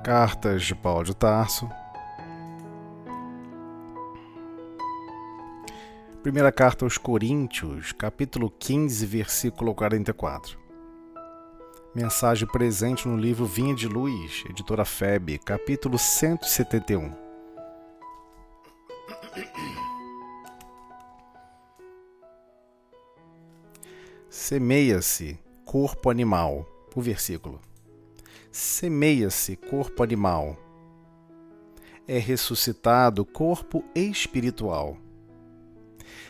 Cartas de Paulo de Tarso. Primeira carta aos Coríntios, capítulo 15, versículo 44. Mensagem presente no livro Vinha de Luz, editora FEB, capítulo 171. Semeia-se corpo animal. O versículo. Semeia-se corpo animal. É ressuscitado corpo espiritual.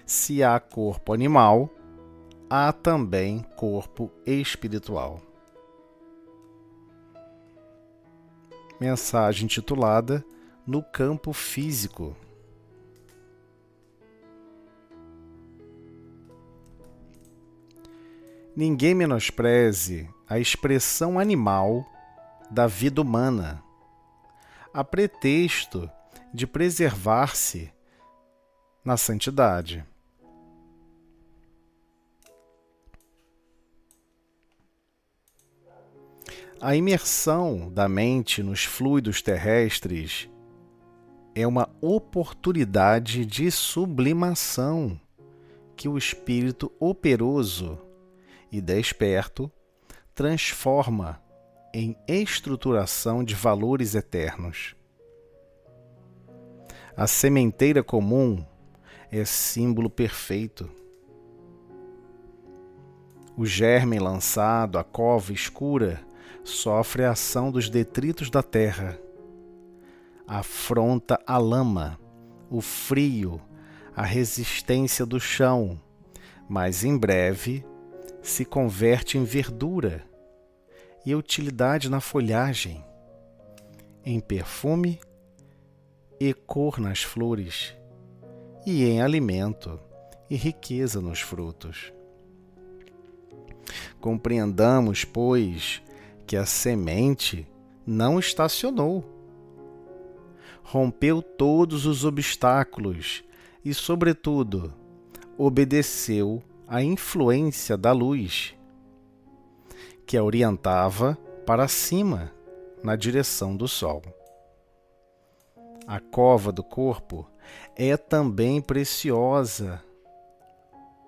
Se há corpo animal, há também corpo espiritual. Mensagem intitulada No Campo Físico. Ninguém menospreze a expressão animal da vida humana, a pretexto de preservar-se na santidade. A imersão da mente nos fluidos terrestres é uma oportunidade de sublimação que o espírito operoso e desperto transforma em estruturação de valores eternos. A sementeira comum é símbolo perfeito. O germe lançado à cova escura sofre a ação dos detritos da terra. Afronta a lama, o frio, a resistência do chão, mas em breve se converte em verdura e utilidade na folhagem, em perfume e cor nas flores, e em alimento e riqueza nos frutos. Compreendamos, pois, que a semente não estacionou. Rompeu todos os obstáculos e, sobretudo, obedeceu à influência da luz, que a orientava para cima, na direção do sol. A cova do corpo é também preciosa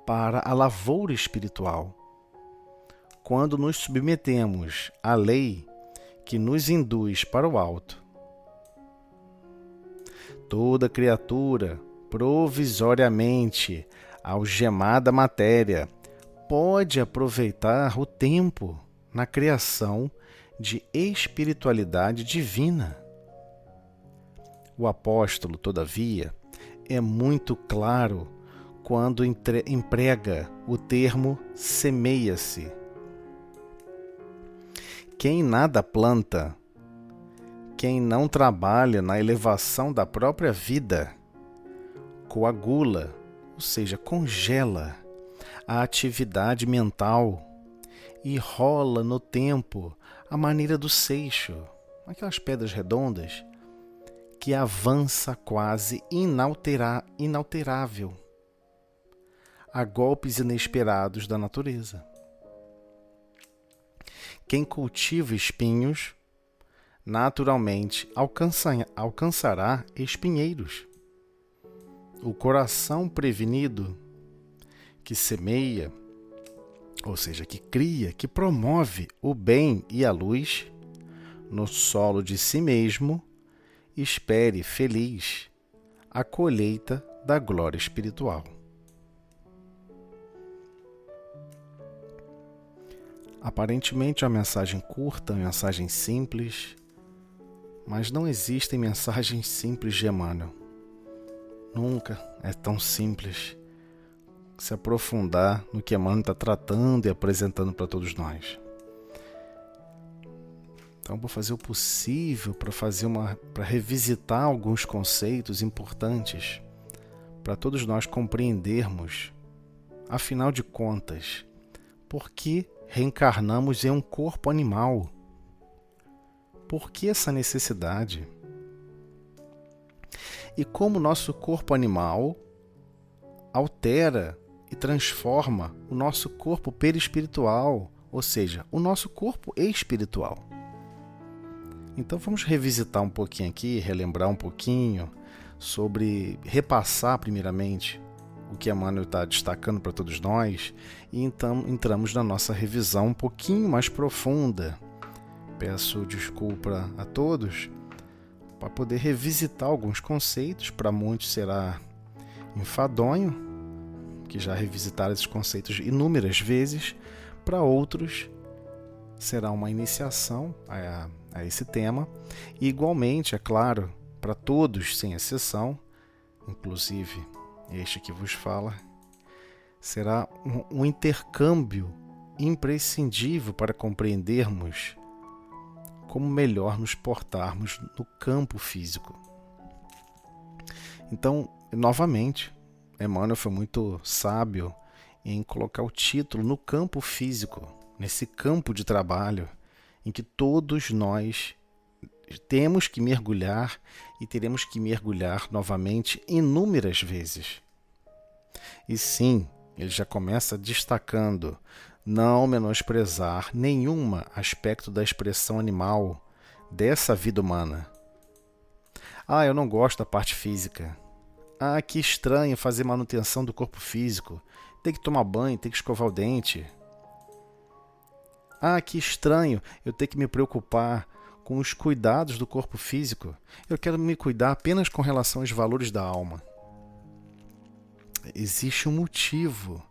para a lavoura espiritual, quando nos submetemos à lei que nos induz para o alto. Toda criatura, provisoriamente algemada à matéria, pode aproveitar o tempo na criação de espiritualidade divina. O apóstolo, todavia, é muito claro quando emprega o termo semeia-se. Quem nada planta, quem não trabalha na elevação da própria vida, coagula, ou seja, congela a atividade mental e rola no tempo à maneira do seixo, aquelas pedras redondas, que avança quase inalterável a golpes inesperados da natureza. Quem cultiva espinhos, naturalmente alcançará espinheiros. O coração prevenido, que semeia, ou seja, que cria, que promove o bem e a luz no solo de si mesmo, espere feliz a colheita da glória espiritual. Aparentemente é uma mensagem curta, uma mensagem simples, mas não existem mensagens simples de Emmanuel. Nunca é tão simples se aprofundar no que Emmanuel está tratando e apresentando para todos nós. Então, vou fazer o possível para revisitar alguns conceitos importantes para todos nós compreendermos, afinal de contas, por que reencarnamos em um corpo animal? Por que essa necessidade? E como nosso corpo animal altera e transforma o nosso corpo perispiritual, ou seja, o nosso corpo espiritual. Então vamos revisitar um pouquinho aqui, relembrar um pouquinho sobre, repassar primeiramente o que Emmanuel está destacando para todos nós, e então entramos na nossa revisão um pouquinho mais profunda. Peço desculpa a todos para poder revisitar alguns conceitos. Para muitos será enfadonho, que já revisitaram esses conceitos inúmeras vezes. Para outros será uma iniciação a esse tema. E igualmente, é claro, para todos, sem exceção, inclusive este que vos fala, será um intercâmbio imprescindível para compreendermos como melhor nos portarmos no campo físico. Então, novamente, Emmanuel foi muito sábio em colocar o título no campo físico, nesse campo de trabalho em que todos nós temos que mergulhar e teremos que mergulhar novamente inúmeras vezes. E sim, ele já começa destacando não menosprezar nenhum aspecto da expressão animal dessa vida humana. Eu não gosto da parte física. Que estranho fazer manutenção do corpo físico. Tem que tomar banho, tem que escovar o dente. Que estranho eu ter que me preocupar com os cuidados do corpo físico. Eu quero me cuidar apenas com relação aos valores da alma. Existe um motivo.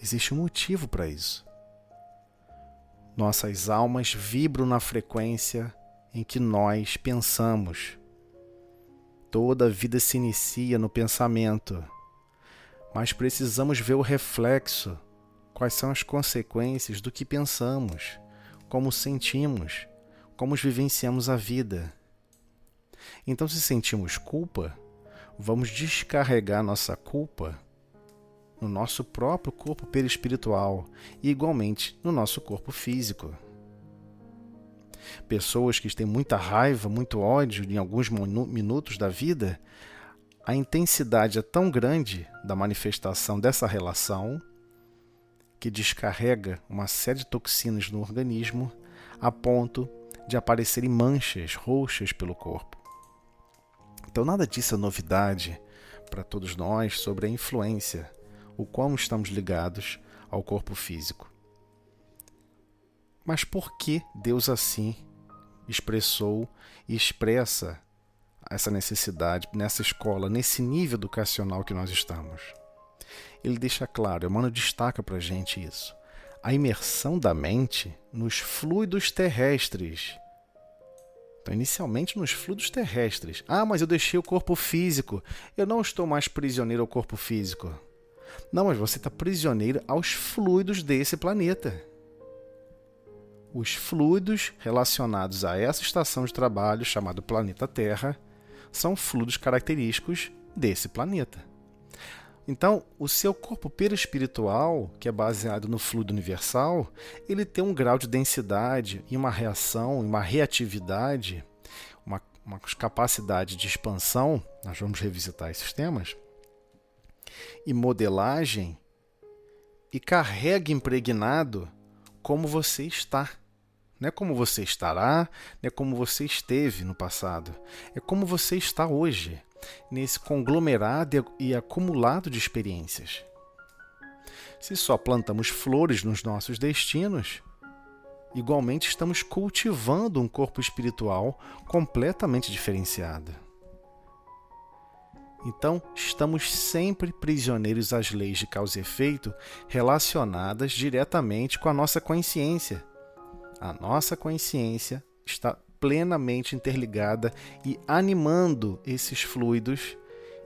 Existe um motivo para isso. Nossas almas vibram na frequência em que nós pensamos. Toda a vida se inicia no pensamento, mas precisamos ver o reflexo, quais são as consequências do que pensamos, como sentimos, como vivenciamos a vida. Então, se sentimos culpa, vamos descarregar nossa culpa no nosso próprio corpo perispiritual e, igualmente, no nosso corpo físico. Pessoas que têm muita raiva, muito ódio em alguns minutos da vida, a intensidade é tão grande da manifestação dessa relação que descarrega uma série de toxinas no organismo a ponto de aparecerem manchas roxas pelo corpo. Então nada disso é novidade para todos nós sobre a influência, o quão estamos ligados ao corpo físico. Mas por que Deus assim expressou e expressa essa necessidade nessa escola, nesse nível educacional que nós estamos? Ele deixa claro, Emmanuel destaca para a gente isso. A imersão da mente nos fluidos terrestres. Então, inicialmente nos fluidos terrestres. Mas eu deixei o corpo físico. Eu não estou mais prisioneiro ao corpo físico. Não, mas você está prisioneiro aos fluidos desse planeta. Os fluidos relacionados a essa estação de trabalho, chamado planeta Terra, são fluidos característicos desse planeta. Então, o seu corpo perispiritual, que é baseado no fluido universal, ele tem um grau de densidade e uma reação, uma reatividade, uma capacidade de expansão, nós vamos revisitar esses temas, e modelagem, e carrega impregnado como você está. Não é como você estará, não é como você esteve no passado. É como você está hoje, nesse conglomerado e acumulado de experiências. Se só plantamos flores nos nossos destinos, igualmente estamos cultivando um corpo espiritual completamente diferenciado. Então, estamos sempre prisioneiros às leis de causa e efeito relacionadas diretamente com a nossa consciência. A nossa consciência está plenamente interligada e animando esses fluidos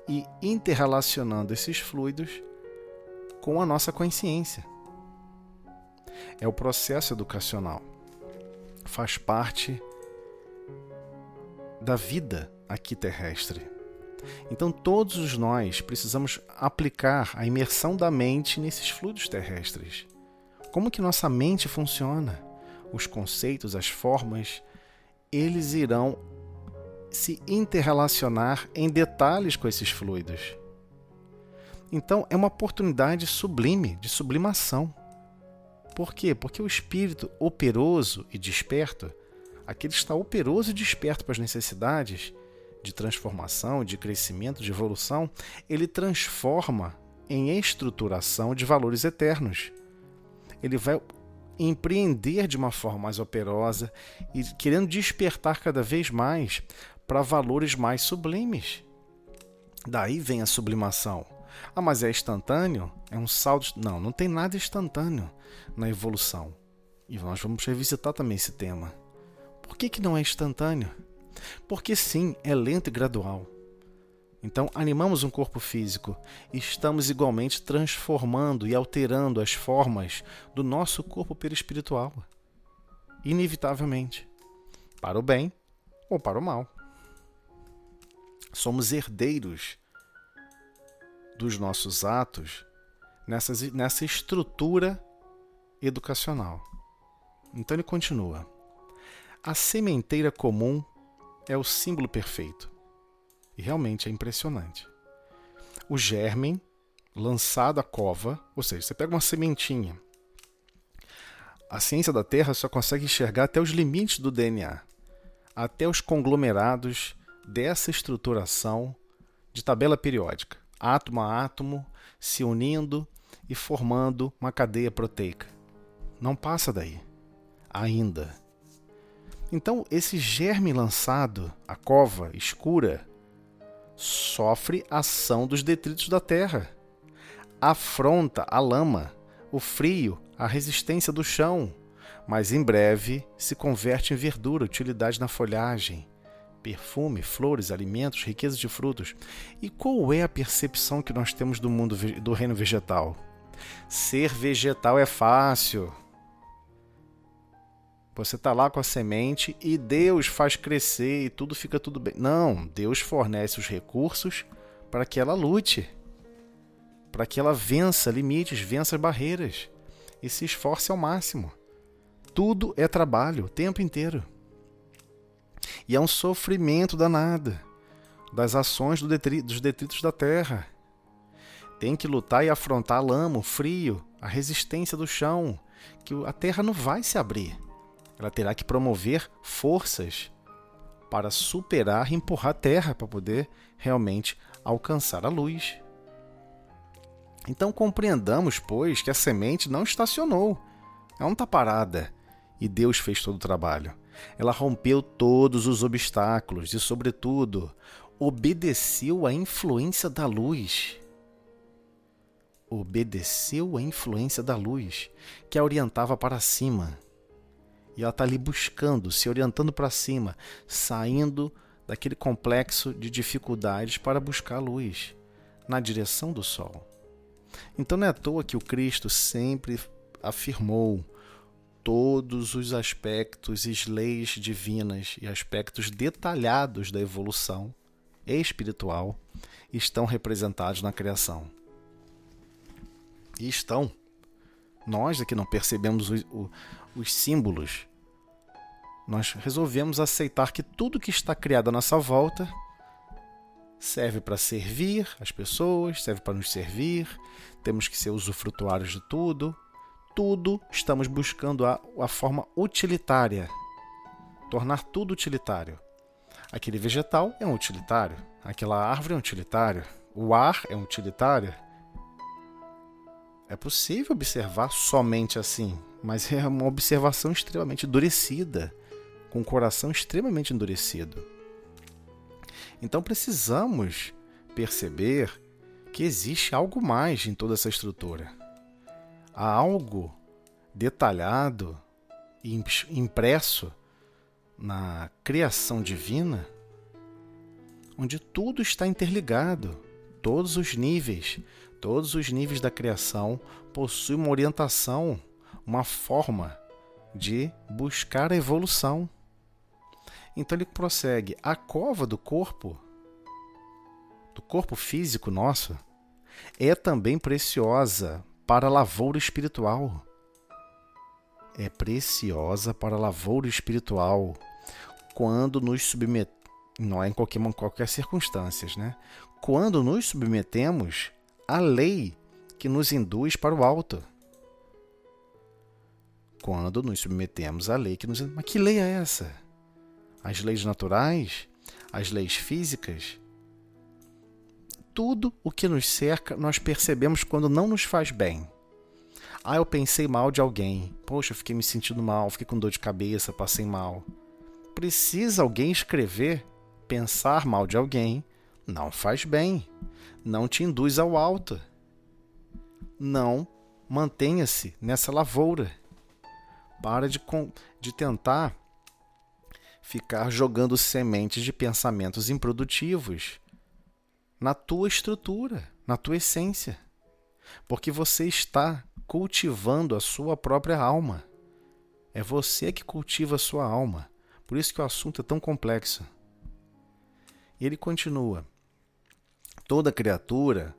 e interrelacionando esses fluidos com a nossa consciência. É o processo educacional. Faz parte da vida aqui terrestre. Então todos nós precisamos aplicar a imersão da mente nesses fluidos terrestres. Como que nossa mente funciona? Os conceitos, as formas, eles irão se interrelacionar em detalhes com esses fluidos. Então é uma oportunidade sublime, de sublimação. Por quê? Porque o espírito operoso e desperto, aquele que está operoso e desperto para as necessidades de transformação, de crescimento, de evolução, ele transforma em estruturação de valores eternos. Ele vai empreender de uma forma mais operosa e querendo despertar cada vez mais para valores mais sublimes. Daí vem a sublimação. Ah, mas é instantâneo? É um salto? Não, não tem nada instantâneo na evolução. E nós vamos revisitar também esse tema. Por que não é instantâneo? Porque sim, é lento e gradual. Então, animamos um corpo físico e estamos igualmente transformando e alterando as formas do nosso corpo perispiritual. Inevitavelmente. Para o bem ou para o mal. Somos herdeiros dos nossos atos nessa estrutura educacional. Então ele continua. A sementeira comum é o símbolo perfeito. E realmente é impressionante. O germe lançado à cova, ou seja, você pega uma sementinha. A ciência da Terra só consegue enxergar até os limites do DNA, até os conglomerados dessa estruturação de tabela periódica, átomo a átomo, se unindo e formando uma cadeia proteica. Não passa daí, ainda. Então, esse germe lançado à cova escura sofre a ação dos detritos da terra, afronta a lama, o frio, a resistência do chão, mas em breve se converte em verdura, utilidade na folhagem, perfume, flores, alimentos, riqueza de frutos. E qual é a percepção que nós temos do mundo do reino vegetal? Ser vegetal é fácil. Você está lá com a semente e Deus faz crescer e fica tudo bem. Não, Deus fornece os recursos para que ela lute, para que ela vença limites, vença barreiras e se esforce ao máximo. Tudo é trabalho, o tempo inteiro. E é um sofrimento danado das ações dos detritos da terra. Tem que lutar e afrontar a lama, o frio, a resistência do chão, que a terra não vai se abrir. Ela terá que promover forças para superar e empurrar a terra para poder realmente alcançar a luz. Então compreendamos, pois, que a semente não estacionou. Ela não está parada e Deus fez todo o trabalho. Ela rompeu todos os obstáculos e, sobretudo, obedeceu à influência da luz. Obedeceu à influência da luz, que a orientava para cima. E ela está ali buscando, se orientando para cima, saindo daquele complexo de dificuldades para buscar a luz, na direção do sol. Então não é à toa que o Cristo sempre afirmou todos os aspectos e leis divinas e aspectos detalhados da evolução espiritual estão representados na criação. E estão. Nós aqui não percebemos os símbolos. Nós resolvemos aceitar que tudo que está criado à nossa volta serve para servir as pessoas, serve para nos servir, temos que ser usufrutuários de tudo. Tudo estamos buscando a forma utilitária, tornar tudo utilitário. Aquele vegetal é um utilitário, aquela árvore é um utilitário, o ar é um utilitário. É possível observar somente assim, mas é uma observação extremamente endurecida, com o coração extremamente endurecido. Então precisamos perceber que existe algo mais em toda essa estrutura. Há algo detalhado e impresso na criação divina, onde tudo está interligado, todos os níveis da criação possuem uma orientação, uma forma de buscar a evolução. Então ele prossegue. A cova do corpo físico nosso, é também preciosa para a lavoura espiritual. É preciosa para a lavoura espiritual quando nos submetemos, não é em qualquer circunstância, né? Quando nos submetemos à lei que nos induz para o alto. Quando nos submetemos à lei que nos induz. Mas que lei é essa? as leis naturais, as leis físicas, tudo o que nos cerca nós percebemos quando não nos faz bem. Ah, eu pensei mal de alguém. Poxa, eu fiquei me sentindo mal, fiquei com dor de cabeça, passei mal. Precisa alguém escrever? Pensar mal de alguém não faz bem, não te induz ao alto. Não mantenha-se nessa lavoura. Para de tentar ficar jogando sementes de pensamentos improdutivos na tua estrutura, na tua essência. Porque você está cultivando a sua própria alma. É você que cultiva a sua alma. Por isso que o assunto é tão complexo. E ele continua. Toda criatura,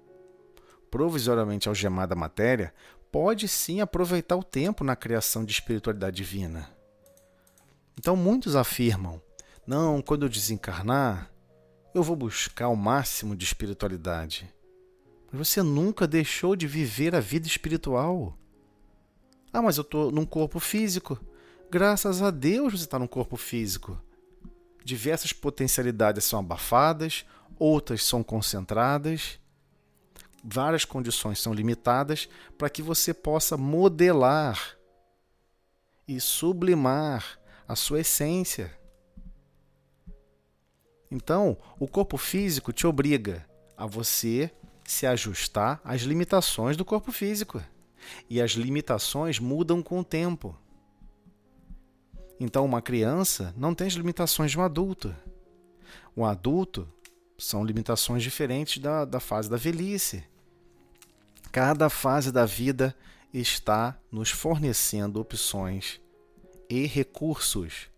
provisoriamente algemada à matéria, pode sim aproveitar o tempo na criação de espiritualidade divina. Então muitos afirmam, não, quando eu desencarnar, eu vou buscar o máximo de espiritualidade. Mas você nunca deixou de viver a vida espiritual. Ah, mas eu estou num corpo físico. Graças a Deus você está num corpo físico. Diversas potencialidades são abafadas, outras são concentradas. Várias condições são limitadas para que você possa modelar e sublimar a sua essência. Então, o corpo físico te obriga a você se ajustar às limitações do corpo físico. E as limitações mudam com o tempo. Então, uma criança não tem as limitações de um adulto. Um adulto são limitações diferentes da fase da velhice. Cada fase da vida está nos fornecendo opções e recursos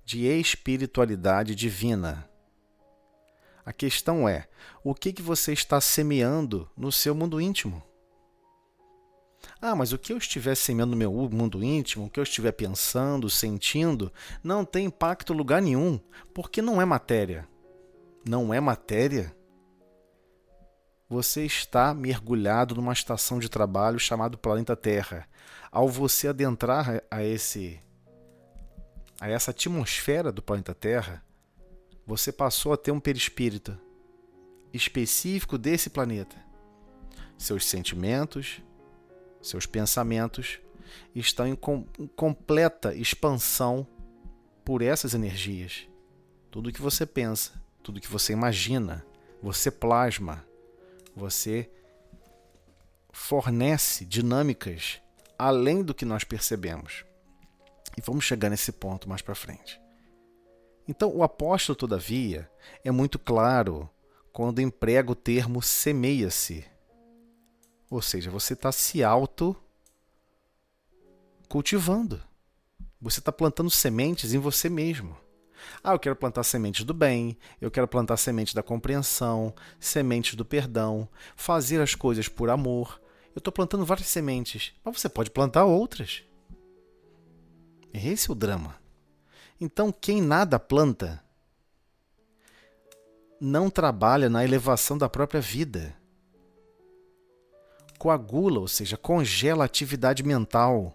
de espiritualidade divina. A questão é, o que você está semeando no seu mundo íntimo? Ah, mas o que eu estiver semeando no meu mundo íntimo, o que eu estiver pensando, sentindo, não tem impacto em lugar nenhum, porque não é matéria. Não é matéria? Você está mergulhado numa estação de trabalho chamada planeta Terra. Ao você adentrar a essa atmosfera do planeta Terra, você passou a ter um perispírito específico desse planeta. Seus sentimentos, seus pensamentos estão em completa expansão por essas energias. Tudo que você pensa, tudo que você imagina, você plasma, você fornece dinâmicas além do que nós percebemos. E vamos chegar nesse ponto mais para frente. Então, o apóstolo, todavia, é muito claro quando emprega o termo semeia-se. Ou seja, você está se auto-cultivando. Você está plantando sementes em você mesmo. Ah, eu quero plantar sementes do bem, eu quero plantar sementes da compreensão, sementes do perdão, fazer as coisas por amor. Eu estou plantando várias sementes, mas você pode plantar outras. Esse é o drama. Então, quem nada planta, não trabalha na elevação da própria vida. Coagula, ou seja, congela a atividade mental.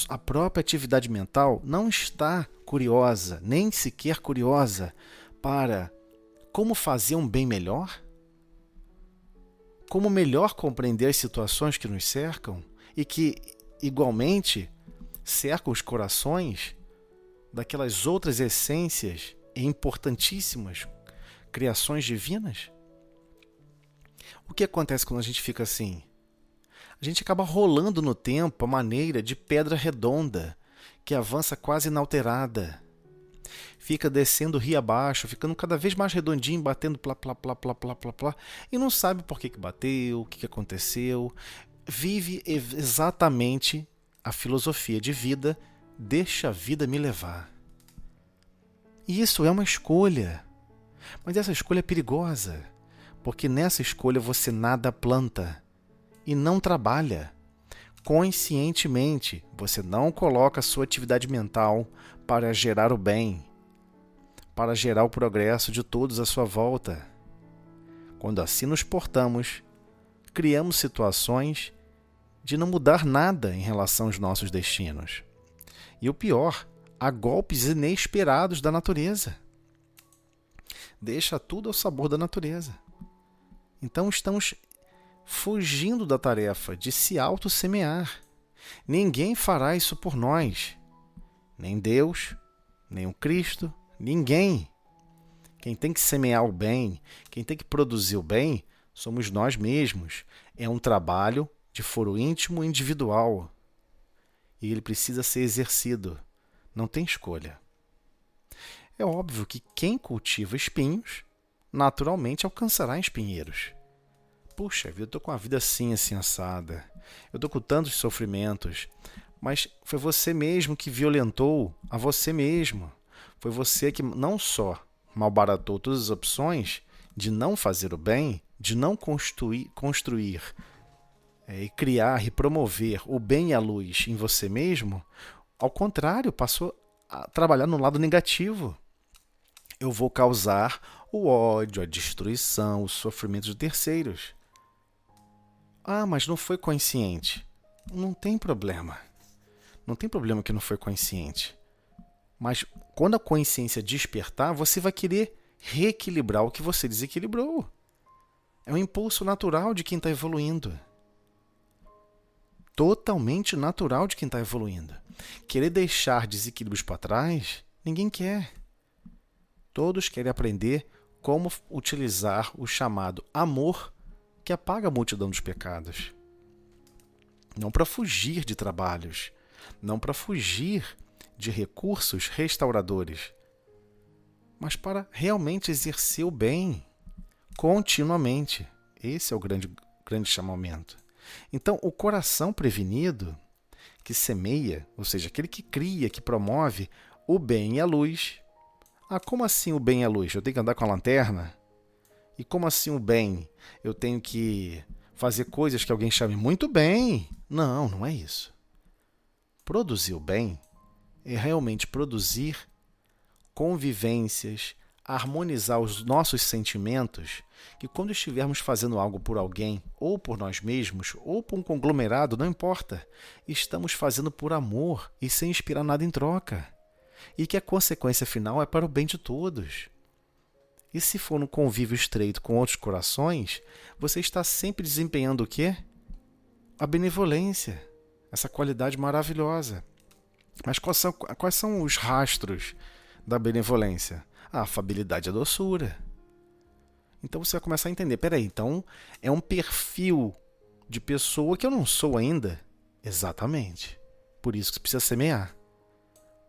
A própria atividade mental não está curiosa, nem sequer curiosa, para como fazer um bem melhor? Como melhor compreender as situações que nos cercam e que, igualmente, cercam os corações daquelas outras essências e importantíssimas criações divinas? O que acontece quando a gente fica assim? A gente acaba rolando no tempo a maneira de pedra redonda, que avança quase inalterada. Fica descendo rio abaixo, ficando cada vez mais redondinho, batendo plá, plá, plá, plá, plá, plá, plá, e não sabe por que bateu, o que aconteceu. Vive exatamente a filosofia de vida, deixa a vida me levar. E isso é uma escolha. Mas essa escolha é perigosa, porque nessa escolha você nada planta e não trabalha. Conscientemente, você não coloca a sua atividade mental para gerar o bem, para gerar o progresso de todos à sua volta. Quando assim nos portamos, criamos situações de não mudar nada em relação aos nossos destinos. E o pior, a golpes inesperados da natureza. Deixa tudo ao sabor da natureza. Então estamos fugindo da tarefa de se auto-semear. Ninguém fará isso por nós. Nem Deus, nem o Cristo, ninguém. Quem tem que semear o bem, quem tem que produzir o bem, somos nós mesmos. É um trabalho de foro íntimo individual. E ele precisa ser exercido. Não tem escolha. É óbvio que quem cultiva espinhos, naturalmente alcançará espinheiros. Puxa vida, eu estou com a vida assim assada. Eu estou com tantos sofrimentos. Mas foi você mesmo que violentou a você mesmo. Foi você que não só malbaratou todas as opções de não fazer o bem, de não construir e criar e promover o bem e a luz em você mesmo. Ao contrário, passou a trabalhar no lado negativo. Eu vou causar o ódio, a destruição, o sofrimento de terceiros. Ah, mas não foi consciente. Não tem problema. Não tem problema que não foi consciente. Mas quando a consciência despertar, você vai querer reequilibrar o que você desequilibrou. É um impulso natural de quem está evoluindo. Totalmente natural de quem está evoluindo. Querer deixar desequilíbrios para trás, ninguém quer. Todos querem aprender como utilizar o chamado amor que apaga a multidão dos pecados. Não para fugir de trabalhos, não para fugir de recursos restauradores, mas para realmente exercer o bem continuamente. Esse é o grande chamamento. Então, o coração prevenido, que semeia, ou seja, aquele que cria, que promove o bem e a luz. Ah, como assim o bem e a luz? Eu tenho que andar com a lanterna? E como assim o bem? Eu tenho que fazer coisas que alguém chame muito bem? Não, não é isso. Produzir o bem é realmente produzir convivências, harmonizar os nossos sentimentos, que quando estivermos fazendo algo por alguém, ou por nós mesmos, ou por um conglomerado, não importa, estamos fazendo por amor e sem esperar nada em troca. E que a consequência final é para o bem de todos. E se for um convívio estreito com outros corações, você está sempre desempenhando o quê? A benevolência, essa qualidade maravilhosa. Mas quais são os rastros da benevolência? A afabilidade e a doçura. Então você vai começar a entender, peraí, então é um perfil de pessoa que eu não sou ainda? Exatamente. Por isso que você precisa semear.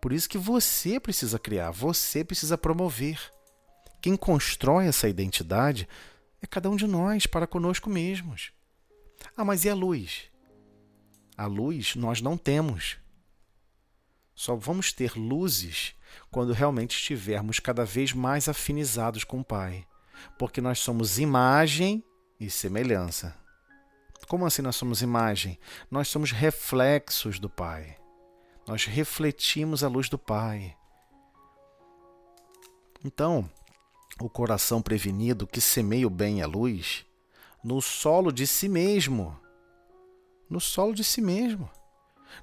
Por isso que você precisa criar, você precisa promover. Quem constrói essa identidade é cada um de nós, para conosco mesmos. Ah, mas e a luz? A luz nós não temos. Só vamos ter luzes quando realmente estivermos cada vez mais afinizados com o Pai. Porque nós somos imagem e semelhança. Como assim nós somos imagem? Nós somos reflexos do Pai. Nós refletimos a luz do Pai. Então, o coração prevenido que semeia o bem e a luz, no solo de si mesmo. No solo de si mesmo.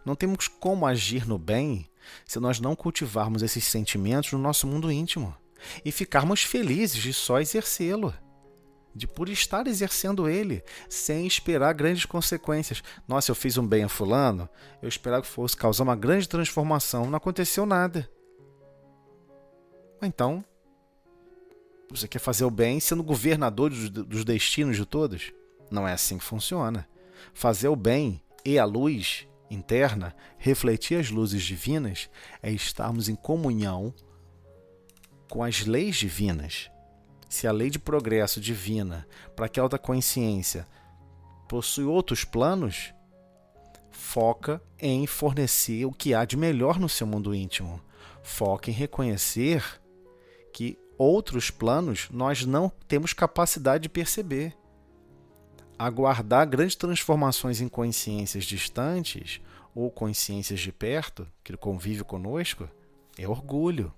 Não temos como agir no bem se nós não cultivarmos esses sentimentos no nosso mundo íntimo e ficarmos felizes de só exercê-lo, de por estar exercendo ele, sem esperar grandes consequências. Nossa, eu fiz um bem a fulano, eu esperava que fosse causar uma grande transformação, não aconteceu nada. Então, você quer fazer o bem sendo governador dos destinos de todos? Não é assim que funciona. Fazer o bem e a luz interna, refletir as luzes divinas, é estarmos em comunhão com as leis divinas. Se a lei de progresso divina, para que a alta consciência possui outros planos, foca em fornecer o que há de melhor no seu mundo íntimo. Foca em reconhecer que outros planos nós não temos capacidade de perceber. Aguardar grandes transformações em consciências distantes ou consciências de perto, que convive conosco, é orgulho.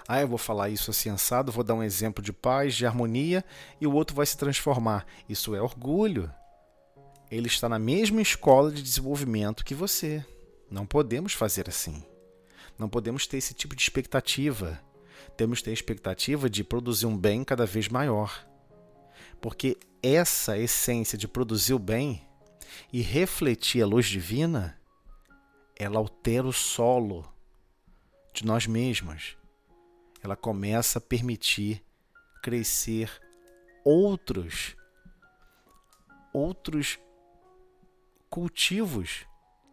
Ah, eu vou falar isso assim assado, vou dar um exemplo de paz, de harmonia, e o outro vai se transformar. Isso é orgulho. Ele está na mesma escola de desenvolvimento que você. Não podemos fazer assim. Não podemos ter esse tipo de expectativa. Temos que ter a expectativa de produzir um bem cada vez maior. Porque essa essência de produzir o bem e refletir a luz divina, ela altera o solo de nós mesmos. Ela começa a permitir crescer outros cultivos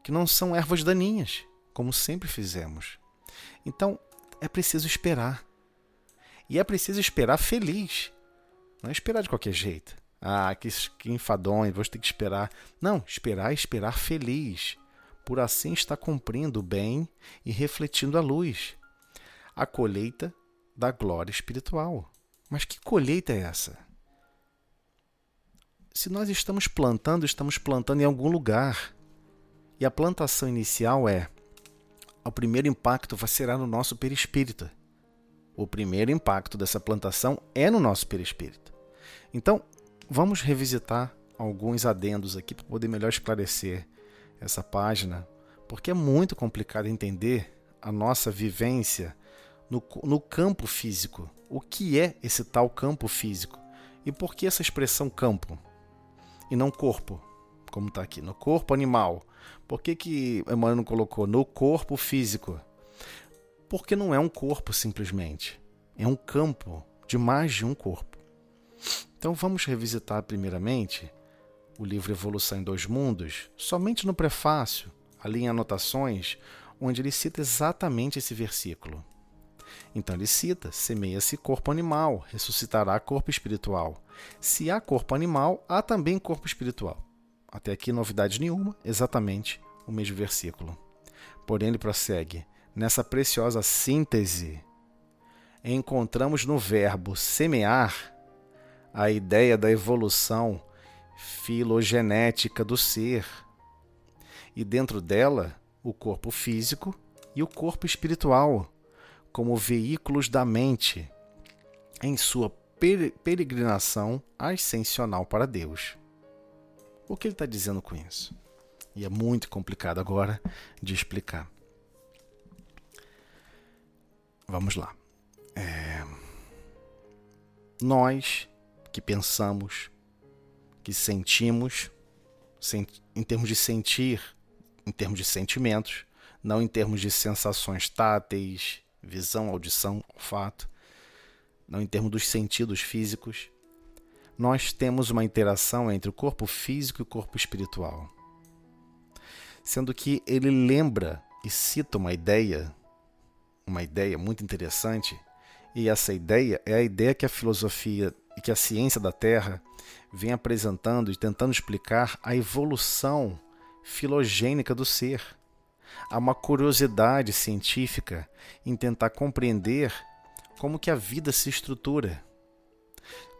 que não são ervas daninhas, como sempre fizemos. Então, é preciso esperar. E é preciso esperar feliz. Não é esperar de qualquer jeito. Que enfadonho, vou ter que esperar. Não, esperar feliz. Por assim estar cumprindo o bem e refletindo a luz. A colheita da glória espiritual. Mas que colheita é essa? Se nós estamos plantando em algum lugar. E a plantação inicial o primeiro impacto será no nosso perispírito. O primeiro impacto dessa plantação é no nosso perispírito. Então, vamos revisitar alguns adendos aqui para poder melhor esclarecer essa página, porque é muito complicado entender a nossa vivência no campo físico. O que é esse tal campo físico? E por que essa expressão campo e não corpo, como está aqui, no corpo animal? Por que Emmanuel não colocou no corpo físico? Porque não é um corpo simplesmente, é um campo de mais de um corpo. Então vamos revisitar primeiramente o livro Evolução em Dois Mundos, somente no prefácio, ali em anotações, onde ele cita exatamente esse versículo. Então ele cita: semeia-se corpo animal, ressuscitará corpo espiritual. Se há corpo animal, há também corpo espiritual. Até aqui novidade nenhuma, exatamente o mesmo versículo. Porém ele prossegue: nessa preciosa síntese, encontramos no verbo semear a ideia da evolução filogenética do ser, e dentro dela o corpo físico e o corpo espiritual, como veículos da mente em sua peregrinação ascensional para Deus. O que ele está dizendo com isso? E é muito complicado agora de explicar. Vamos lá. Nós que pensamos, que sentimos, em termos de sentir, em termos de sentimentos, não em termos de sensações táteis, visão, audição, olfato, não em termos dos sentidos físicos, nós temos uma interação entre o corpo físico e o corpo espiritual. Sendo que ele lembra e cita uma ideia muito interessante, e essa ideia é a ideia que a filosofia e que a ciência da Terra vem apresentando e tentando explicar a evolução filogênica do ser. Há uma curiosidade científica em tentar compreender como que a vida se estrutura.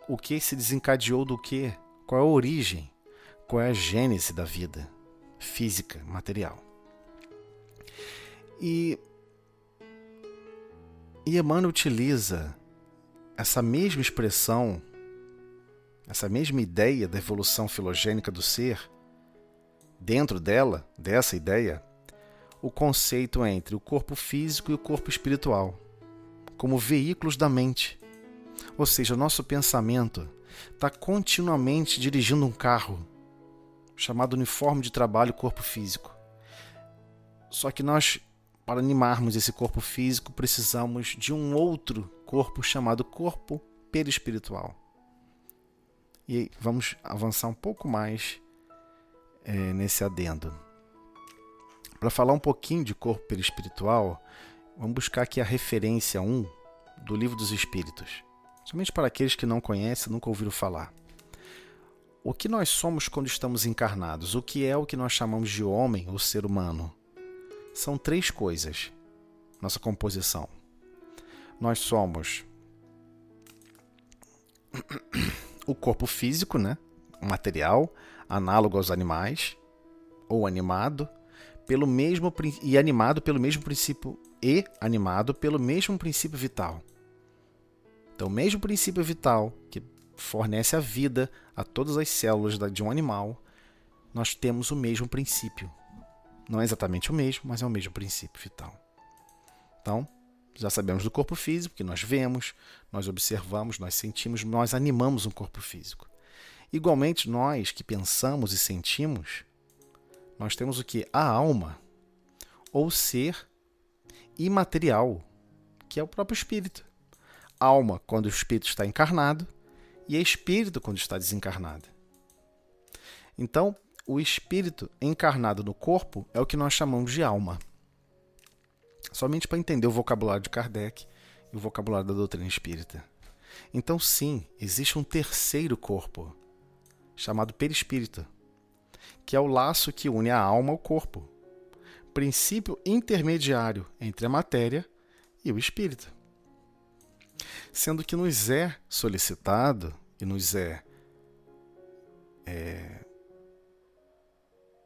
O que se desencadeou do quê? Qual é a origem? Qual é a gênese da vida física, material? E Emmanuel utiliza essa mesma expressão, essa mesma ideia da evolução filogênica do ser, dentro dela, dessa ideia, o conceito entre o corpo físico e o corpo espiritual, como veículos da mente. Ou seja, o nosso pensamento está continuamente dirigindo um carro, chamado uniforme de trabalho corpo físico. Só que nós, para animarmos esse corpo físico, precisamos de um outro corpo chamado corpo perispiritual. E vamos avançar um pouco mais nesse adendo. Para falar um pouquinho de corpo perispiritual, vamos buscar aqui a referência 1 do Livro dos Espíritos. Somente para aqueles que não conhecem, nunca ouviram falar. O que nós somos quando estamos encarnados? O que é o que nós chamamos de homem ou ser humano? São 3 coisas, nossa composição. Nós somos o corpo físico, né? O material, análogo aos animais, ou animado, animado pelo mesmo princípio vital. Então, o mesmo princípio vital que fornece a vida a todas as células de um animal, nós temos o mesmo princípio. Não é exatamente o mesmo, mas é o mesmo princípio vital. Então, já sabemos do corpo físico, que nós vemos, nós observamos, nós sentimos, nós animamos um corpo físico. Igualmente, nós que pensamos e sentimos, nós temos o quê? A alma, ou ser imaterial, que é o próprio espírito. Alma, quando o espírito está encarnado, e espírito, quando está desencarnado. Então, o espírito encarnado no corpo é o que nós chamamos de alma. Somente para entender o vocabulário de Kardec e o vocabulário da doutrina espírita. Então, sim, existe um terceiro corpo, chamado perispírito, que é o laço que une a alma ao corpo, princípio intermediário entre a matéria e o espírito. Sendo que nos é solicitado e nos é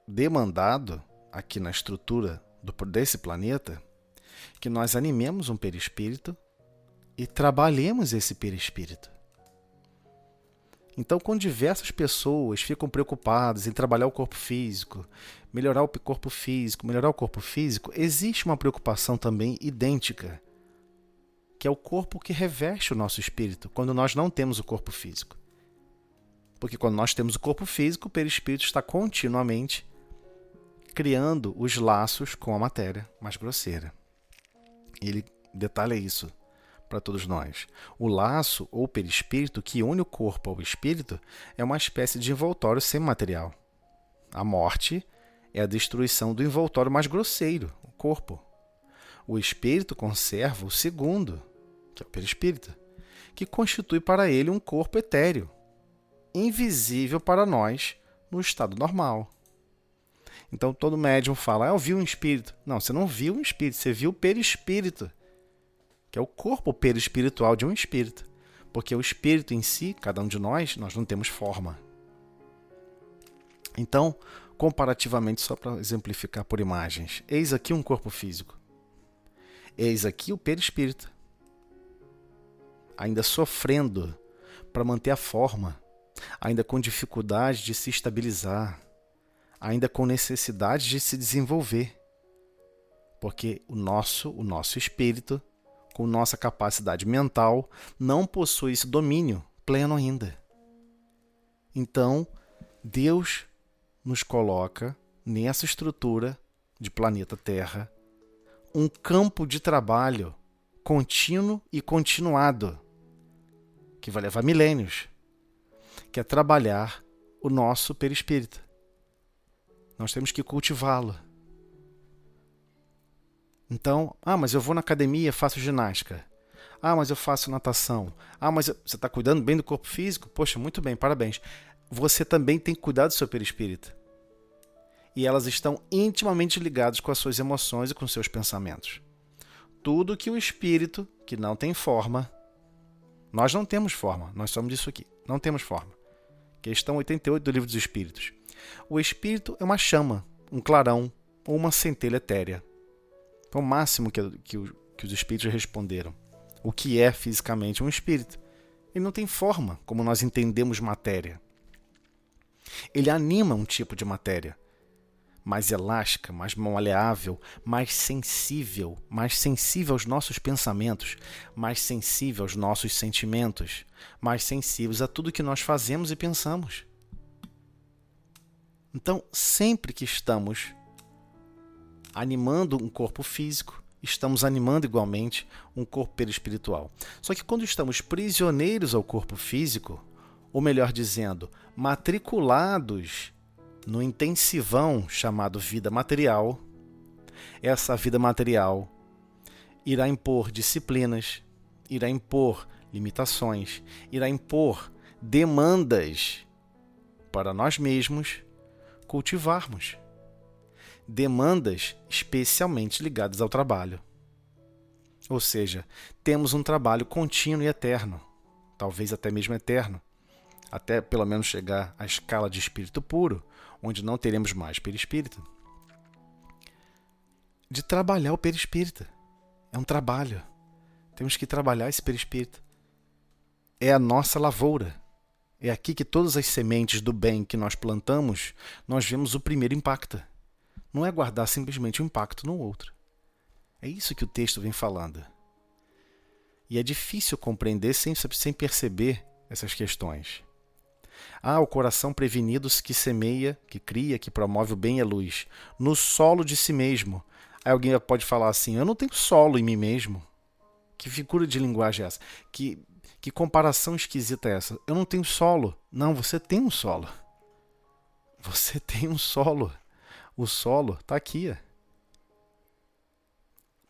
demandado aqui na estrutura desse planeta que nós animemos um perispírito e trabalhemos esse perispírito. Então, quando diversas pessoas ficam preocupadas em trabalhar o corpo físico, melhorar o corpo físico, existe uma preocupação também idêntica, que é o corpo que reveste o nosso espírito, quando nós não temos o corpo físico. Porque quando nós temos o corpo físico, o perispírito está continuamente criando os laços com a matéria mais grosseira. Ele detalha isso para todos nós. O laço ou perispírito que une o corpo ao espírito é uma espécie de envoltório semimaterial. A morte é a destruição do envoltório mais grosseiro, o corpo. O espírito conserva o segundo, que é o perispírito, que constitui para ele um corpo etéreo, invisível para nós no estado normal. Então todo médium fala, eu vi um espírito. Não, você não viu um espírito, você viu o perispírito, que é o corpo perispiritual de um espírito. Porque o espírito em si, cada um de nós não temos forma. Então, comparativamente, só para exemplificar por imagens, eis aqui um corpo físico. Eis aqui o perispírito, ainda sofrendo para manter a forma, ainda com dificuldade de se estabilizar, ainda com necessidade de se desenvolver. Porque o nosso espírito, com nossa capacidade mental, não possui esse domínio pleno ainda. Então, Deus nos coloca nessa estrutura de planeta Terra um campo de trabalho contínuo e continuado, que vai levar milênios, que é trabalhar o nosso perispírito. Nós temos que cultivá-lo. Então, mas eu vou na academia, faço ginástica. Mas eu faço natação. Mas você está cuidando bem do corpo físico? Poxa, muito bem, parabéns. Você também tem que cuidar do seu perispírito. E elas estão intimamente ligadas com as suas emoções e com os seus pensamentos. Tudo que o espírito, que não tem forma, nós não temos forma, nós somos isso aqui, não temos forma. Questão 88 do Livro dos Espíritos. O espírito é uma chama, um clarão ou uma centelha etérea. Foi o máximo que os espíritos responderam. O que é fisicamente um espírito? Ele não tem forma, como nós entendemos matéria. Ele anima um tipo de matéria, mais elástica, mais maleável, mais sensível aos nossos pensamentos, mais sensível aos nossos sentimentos, mais sensíveis a tudo que nós fazemos e pensamos. Então, sempre que estamos animando um corpo físico, estamos animando igualmente um corpo perispiritual. Só que quando estamos prisioneiros ao corpo físico, ou melhor dizendo, matriculados no intensivão chamado vida material, essa vida material irá impor disciplinas, irá impor limitações, irá impor demandas para nós mesmos cultivarmos. Demandas especialmente ligadas ao trabalho. Ou seja, temos um trabalho contínuo e eterno, talvez até mesmo eterno, até pelo menos chegar à escala de espírito puro, onde não teremos mais perispírito, de trabalhar o perispírito. É um trabalho. Temos que trabalhar esse perispírito. É a nossa lavoura. É aqui que todas as sementes do bem que nós plantamos, nós vemos o primeiro impacto. Não é guardar simplesmente um impacto no outro. É isso que o texto vem falando. E é difícil compreender sem perceber essas questões. O coração prevenido que semeia, que cria, que promove o bem e a luz, no solo de si mesmo. Aí alguém pode falar assim, eu não tenho solo em mim mesmo. Que figura de linguagem é essa? Que comparação esquisita é essa? Eu não tenho solo. Não, você tem um solo. Você tem um solo. O solo está aqui.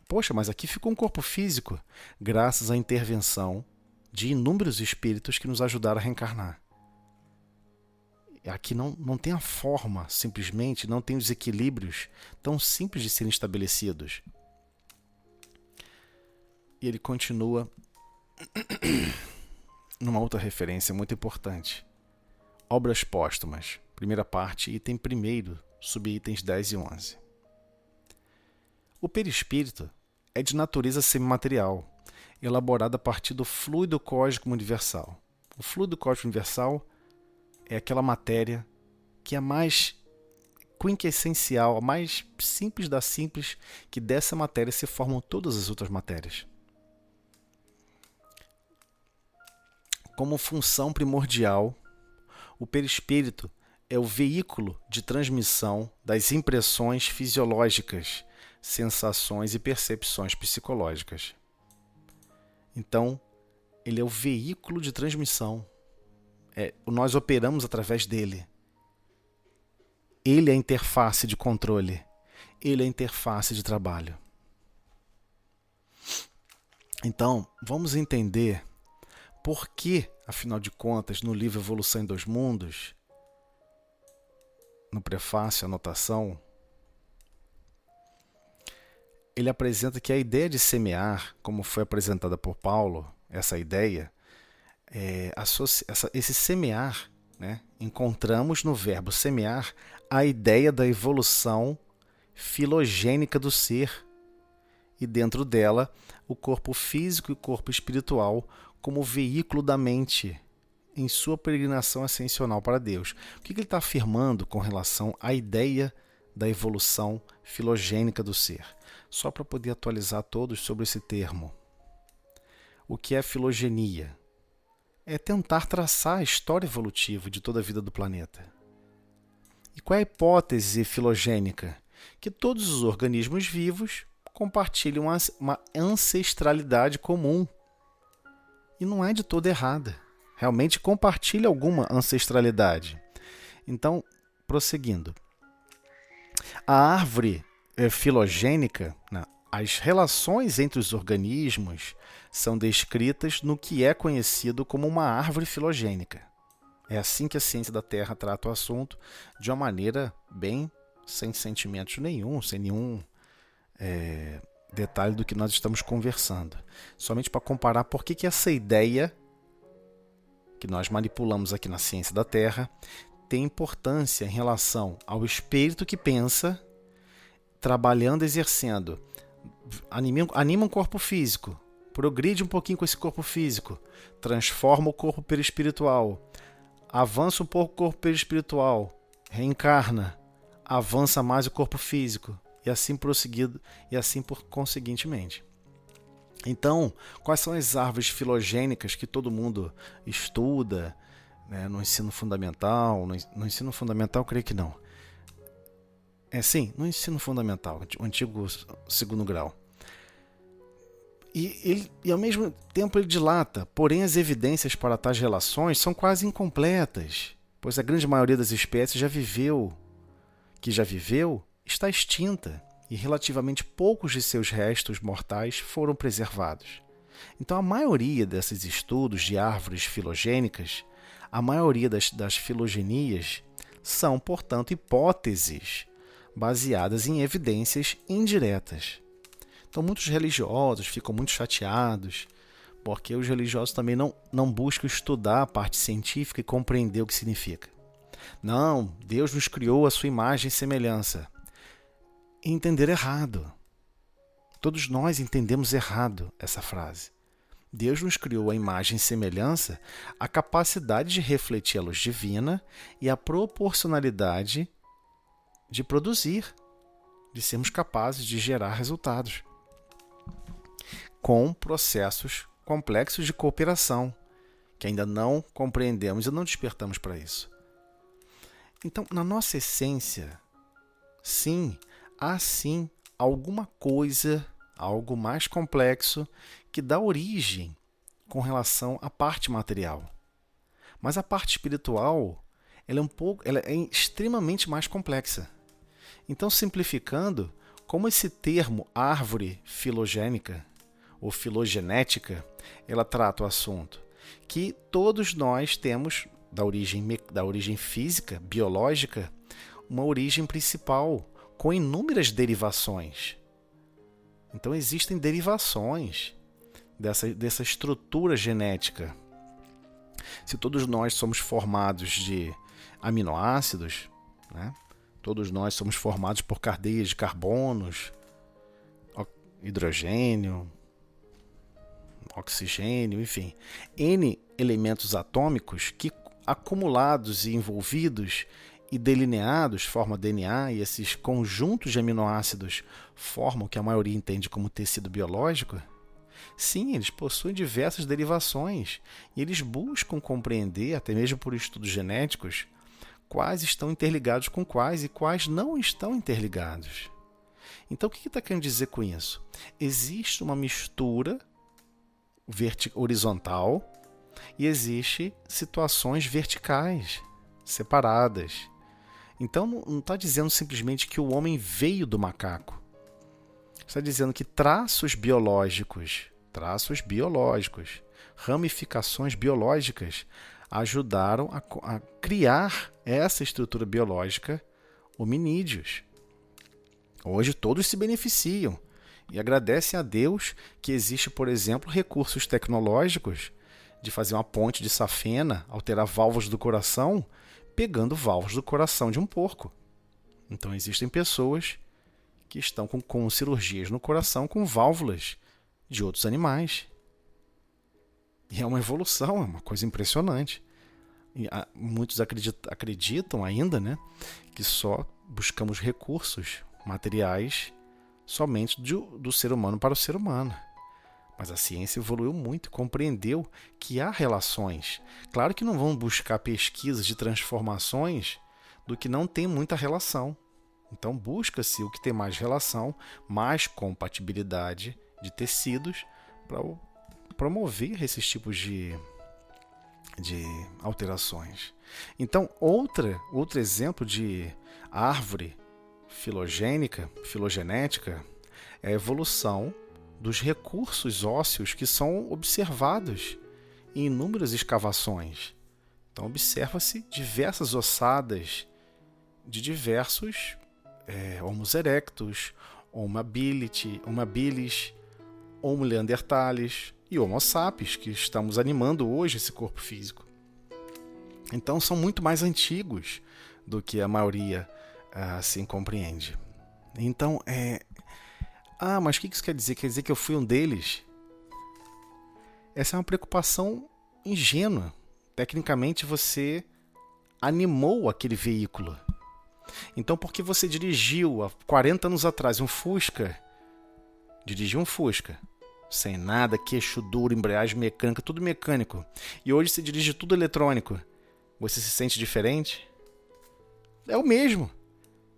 Poxa, mas aqui ficou um corpo físico, graças à intervenção de inúmeros espíritos que nos ajudaram a reencarnar. Aqui não tem a forma, simplesmente, não tem os equilíbrios tão simples de serem estabelecidos. E ele continua numa outra referência muito importante. Obras póstumas, primeira parte, item 1º, subitens 10 e 11. O perispírito é de natureza semimaterial, elaborado a partir do fluido cósmico universal. O fluido cósmico universal é aquela matéria que é a mais quintessencial, a mais simples da simples, que dessa matéria se formam todas as outras matérias. Como função primordial, o perispírito é o veículo de transmissão das impressões fisiológicas, sensações e percepções psicológicas. Então, ele é o veículo de transmissão. Nós operamos através dele. Ele é a interface de controle. Ele é a interface de trabalho. Então, vamos entender por que, afinal de contas, no livro Evolução em Dois Mundos, no prefácio, anotação, ele apresenta que a ideia de semear, como foi apresentada por Paulo, essa ideia, esse semear, né, encontramos no verbo semear a ideia da evolução filogênica do ser, e dentro dela o corpo físico e o corpo espiritual como veículo da mente em sua peregrinação ascensional para Deus. O que ele está afirmando com relação à ideia da evolução filogênica do ser? Só para poder atualizar todos sobre esse termo. O que é filogenia? É tentar traçar a história evolutiva de toda a vida do planeta. E qual é a hipótese filogênica? Que todos os organismos vivos compartilham uma ancestralidade comum. E não é de toda errada. Realmente compartilha alguma ancestralidade. Então, prosseguindo. A árvore filogênica, né, as relações entre os organismos são descritas no que é conhecido como uma árvore filogênica. É assim que a ciência da Terra trata o assunto, de uma maneira bem sem sentimentos nenhum, sem nenhum detalhe do que nós estamos conversando. Somente para comparar por que essa ideia que nós manipulamos aqui na ciência da Terra tem importância em relação ao espírito que pensa, trabalhando, exercendo, anima um corpo físico, progride um pouquinho com esse corpo físico, transforma o corpo perispiritual, avança um pouco o corpo perispiritual, reencarna, avança mais o corpo físico, e assim prosseguido, e assim por conseguintemente. Então, quais são as árvores filogênicas que todo mundo estuda, né, no ensino fundamental? No ensino fundamental, creio que não. Sim, no ensino fundamental, o antigo segundo grau. E ao mesmo tempo ele dilata, porém as evidências para tais relações são quase incompletas, pois a grande maioria das espécies já viveu, está extinta, e relativamente poucos de seus restos mortais foram preservados. Então a maioria desses estudos de árvores filogênicas, a maioria das filogenias, são, portanto, hipóteses baseadas em evidências indiretas. Então muitos religiosos ficam muito chateados, porque os religiosos também não buscam estudar a parte científica e compreender o que significa. Não, Deus nos criou a sua imagem e semelhança. E entender errado. Todos nós entendemos errado essa frase. Deus nos criou a imagem e semelhança, a capacidade de refletir a luz divina e a proporcionalidade de produzir, de sermos capazes de gerar resultados. com processos complexos de cooperação, que ainda não compreendemos e não despertamos para isso. Então, na nossa essência, sim, há sim alguma coisa, algo mais complexo, que dá origem com relação à parte material. Mas a parte espiritual, ela é extremamente mais complexa. Então, simplificando, como esse termo árvore filogênica ou filogenética, ela trata o assunto que todos nós temos da origem física, biológica, uma origem principal com inúmeras derivações. Então existem derivações dessa estrutura genética. Se todos nós somos formados de aminoácidos, né? Todos nós somos formados por cadeias de carbonos, hidrogênio, oxigênio, enfim, N elementos atômicos que, acumulados e envolvidos e delineados, formam DNA, e esses conjuntos de aminoácidos formam o que a maioria entende como tecido biológico. Sim, eles possuem diversas derivações e eles buscam compreender, até mesmo por estudos genéticos, quais estão interligados com quais e quais não estão interligados. Então, o que está querendo dizer com isso? Existe uma mistura horizontal e existe situações verticais, separadas. Então, não está dizendo simplesmente que o homem veio do macaco. Está dizendo que traços biológicos, ramificações biológicas ajudaram a criar essa estrutura biológica hominídeos. Hoje todos se beneficiam e agradecem a Deus que existe, por exemplo, recursos tecnológicos de fazer uma ponte de safena, alterar válvulas do coração, pegando válvulas do coração de um porco. Então existem pessoas que estão com cirurgias no coração com válvulas de outros animais. E é uma evolução, é uma coisa impressionante. E muitos acreditam ainda, né, que só buscamos recursos materiais somente do ser humano para o ser humano. Mas a ciência evoluiu muito e compreendeu que há relações. Claro que não vão buscar pesquisas de transformações do que não tem muita relação. Então busca-se o que tem mais relação, mais compatibilidade de tecidos para promover esses tipos de alterações. Então, outro exemplo de árvore filogenética é a evolução dos recursos ósseos que são observados em inúmeras escavações. Então, observa-se diversas ossadas de diversos Homo erectus, Homo habilis, Homo neanderthalis e Homo sapiens, que estamos animando hoje esse corpo físico. Então, são muito mais antigos do que a maioria assim compreende. Então, mas o que isso quer dizer? Quer dizer que eu fui um deles? Essa é uma preocupação ingênua. Tecnicamente, você animou aquele veículo. Então, porque você dirigiu há 40 anos atrás um Fusca, sem nada, queixo duro, embreagem mecânica, tudo mecânico, e hoje você dirige tudo eletrônico, você se sente diferente? É o mesmo.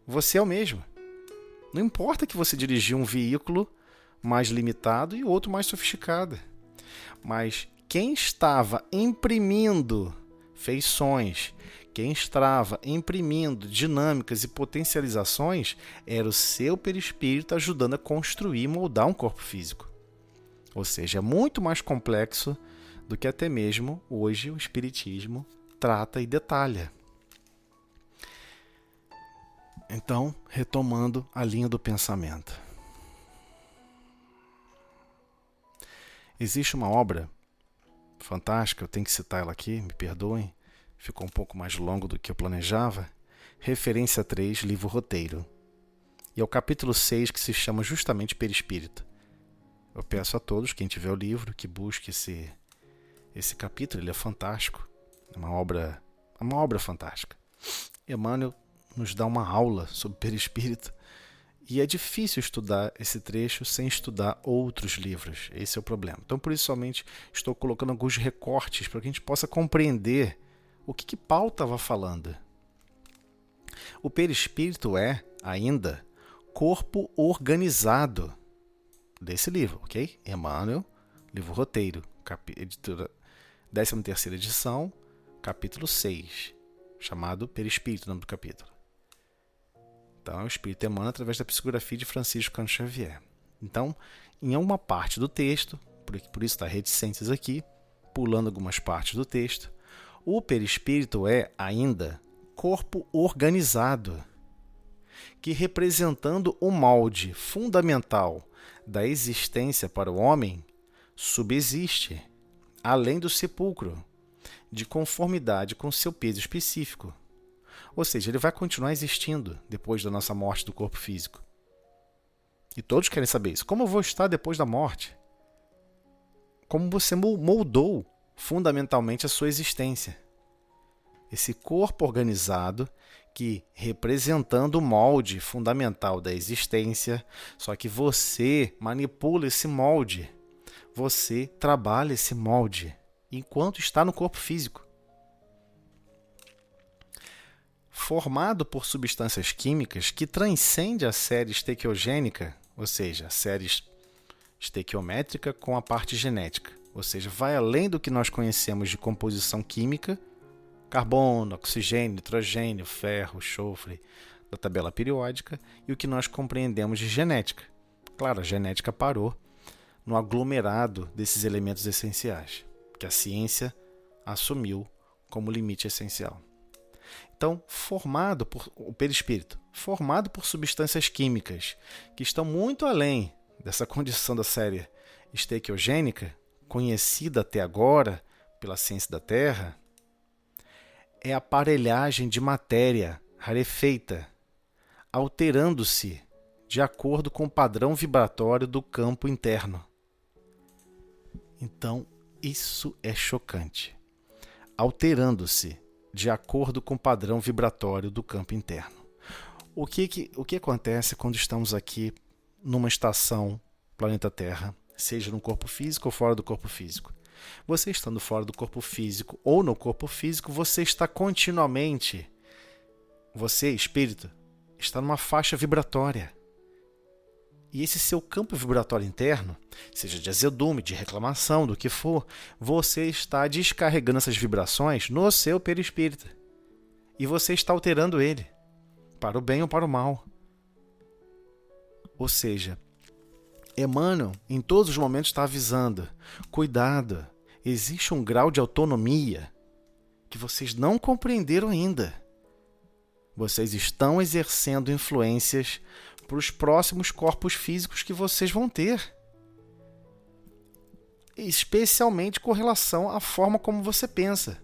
Você é o mesmo. Não importa que você dirigiu um veículo mais limitado e outro mais sofisticado. Mas quem estava imprimindo feições, quem estava imprimindo dinâmicas e potencializações era o seu perispírito ajudando a construir e moldar um corpo físico. Ou seja, é muito mais complexo do que até mesmo hoje o espiritismo trata e detalha. Então, retomando a linha do pensamento. Existe uma obra fantástica, eu tenho que citar ela aqui, me perdoem, ficou um pouco mais longo do que eu planejava. Referência 3, livro roteiro. E é o capítulo 6 que se chama justamente Perispírito. Eu peço a todos, quem tiver o livro, que busque esse capítulo, ele é fantástico. É uma obra fantástica. Emmanuel nos dá uma aula sobre perispírito E é difícil estudar esse trecho sem estudar outros livros. Esse é o problema. Então, por isso, somente estou colocando alguns recortes para que a gente possa compreender o que Paulo estava falando. O perispírito é, ainda, corpo organizado desse livro, ok? Emmanuel, livro roteiro, editora 13ª edição, capítulo 6, chamado Perispírito, o nome do capítulo. Então, é o Espírito Emmanuel através da psicografia de Francisco Cândido Xavier. Então, em uma parte do texto, por isso está reticentes aqui, pulando algumas partes do texto, o perispírito é, ainda, corpo organizado, que representando o molde fundamental da existência para o homem, subsiste, além do sepulcro, de conformidade com seu peso específico. Ou seja, ele vai continuar existindo depois da nossa morte do corpo físico. E todos querem saber isso. Como eu vou estar depois da morte? Como você moldou fundamentalmente a sua existência? Esse corpo organizado que, representando o molde fundamental da existência, só que você manipula esse molde. Você trabalha esse molde enquanto está no corpo físico. Formado por substâncias químicas que transcende a série estequiogênica, ou seja, a série estequiométrica com a parte genética, ou seja, vai além do que nós conhecemos de composição química, carbono, oxigênio, nitrogênio, ferro, enxofre, da tabela periódica, e o que nós compreendemos de genética. Claro, a genética parou no aglomerado desses elementos essenciais, que a ciência assumiu como limite essencial. Então, o perispírito, formado por substâncias químicas que estão muito além dessa condição da série estequiogênica, conhecida até agora pela ciência da Terra, é a aparelhagem de matéria rarefeita, alterando-se de acordo com o padrão vibratório do campo interno. Então, isso é chocante. Alterando-se de acordo com o padrão vibratório do campo interno. O que acontece quando estamos aqui numa estação planeta Terra, seja no corpo físico ou fora do corpo físico? Você estando fora do corpo físico ou no corpo físico, você está continuamente, você, espírito, está numa faixa vibratória. E esse seu campo vibratório interno, seja de azedume, de reclamação, do que for, você está descarregando essas vibrações no seu perispírito. E você está alterando ele, para o bem ou para o mal. Ou seja, Emmanuel, em todos os momentos, está avisando: cuidado, existe um grau de autonomia que vocês não compreenderam ainda. Vocês estão exercendo influências para os próximos corpos físicos que vocês vão ter. Especialmente com relação à forma como você pensa.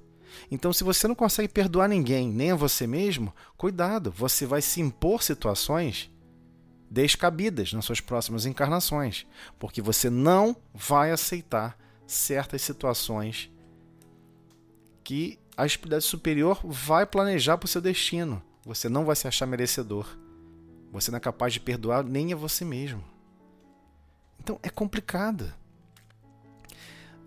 Então, se você não consegue perdoar ninguém, nem a você mesmo, cuidado, você vai se impor situações descabidas nas suas próximas encarnações, porque você não vai aceitar certas situações que a espiritualidade superior vai planejar para o seu destino. Você não vai se achar merecedor. Você não é capaz de perdoar nem a você mesmo. Então, é complicado.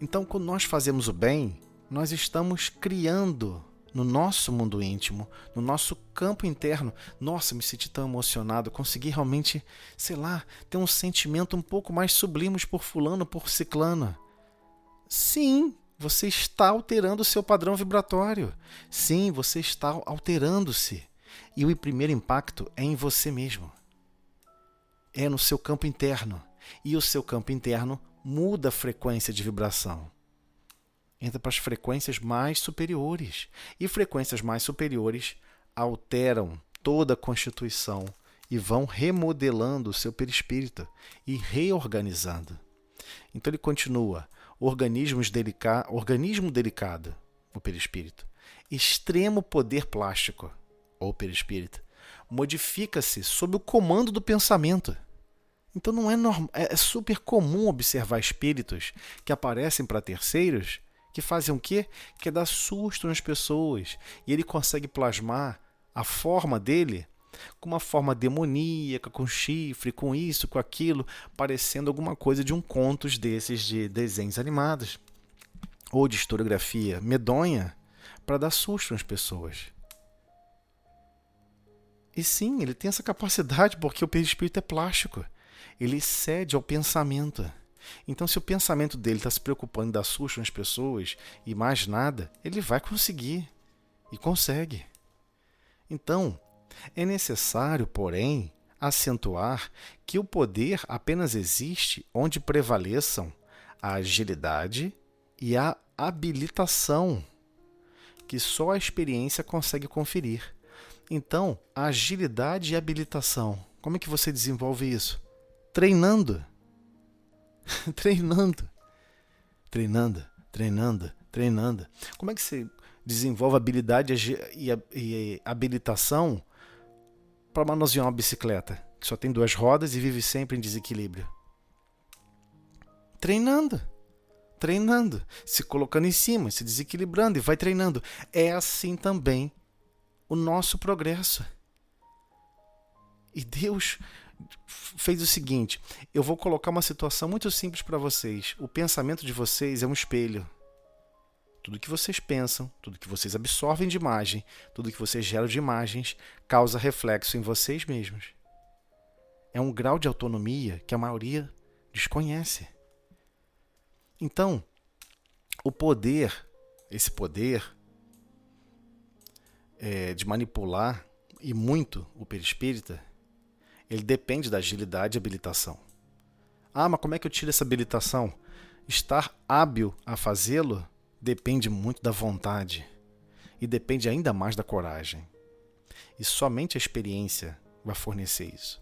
Então, quando nós fazemos o bem, nós estamos criando no nosso mundo íntimo, no nosso campo interno. Nossa, me senti tão emocionado, consegui realmente, ter um sentimento um pouco mais sublime por fulano, por ciclano. Sim, você está alterando o seu padrão vibratório. Sim, você está alterando-se. E o primeiro impacto é em você mesmo. É no seu campo interno. E o seu campo interno muda a frequência de vibração. Entra para as frequências mais superiores. E frequências mais superiores alteram toda a constituição e vão remodelando o seu perispírito e reorganizando. Então ele continua: organismo delicado, o perispírito, extremo poder plástico, ou perispírito, modifica-se sob o comando do pensamento. Então não é normal, é super comum observar espíritos que aparecem para terceiros que fazem o quê? Que é dar susto nas pessoas. E ele consegue plasmar a forma dele com uma forma demoníaca, com chifre, com isso, com aquilo, parecendo alguma coisa de um contos desses de desenhos animados ou de historiografia medonha para dar susto às pessoas. E sim, ele tem essa capacidade porque o perispírito é plástico. Ele cede ao pensamento. Então, se o pensamento dele está se preocupando em dar susto nas pessoas e mais nada, ele vai conseguir. E consegue. Então, é necessário, porém, acentuar que o poder apenas existe onde prevaleçam a agilidade e a habilitação, que só a experiência consegue conferir. Então, a agilidade e a habilitação, como é que você desenvolve isso? Treinando. Treinando. Treinando, treinando, treinando. Como é que você desenvolve habilidade e habilitação para manusear uma bicicleta que só tem 2 rodas e vive sempre em desequilíbrio? Treinando. Treinando. Se colocando em cima, se desequilibrando e vai treinando. É assim também o nosso progresso. E Deus fez o seguinte, eu vou colocar uma situação muito simples para vocês. O pensamento de vocês é um espelho. Tudo que vocês pensam, tudo que vocês absorvem de imagem, tudo que vocês geram de imagens, causa reflexo em vocês mesmos. É um grau de autonomia que a maioria desconhece. Então, o poder, esse poder de manipular e muito o perispírita, ele depende da agilidade e habilitação. Ah, mas como é que eu tiro essa habilitação? Estar hábil a fazê-lo depende muito da vontade e depende ainda mais da coragem. E somente a experiência vai fornecer isso.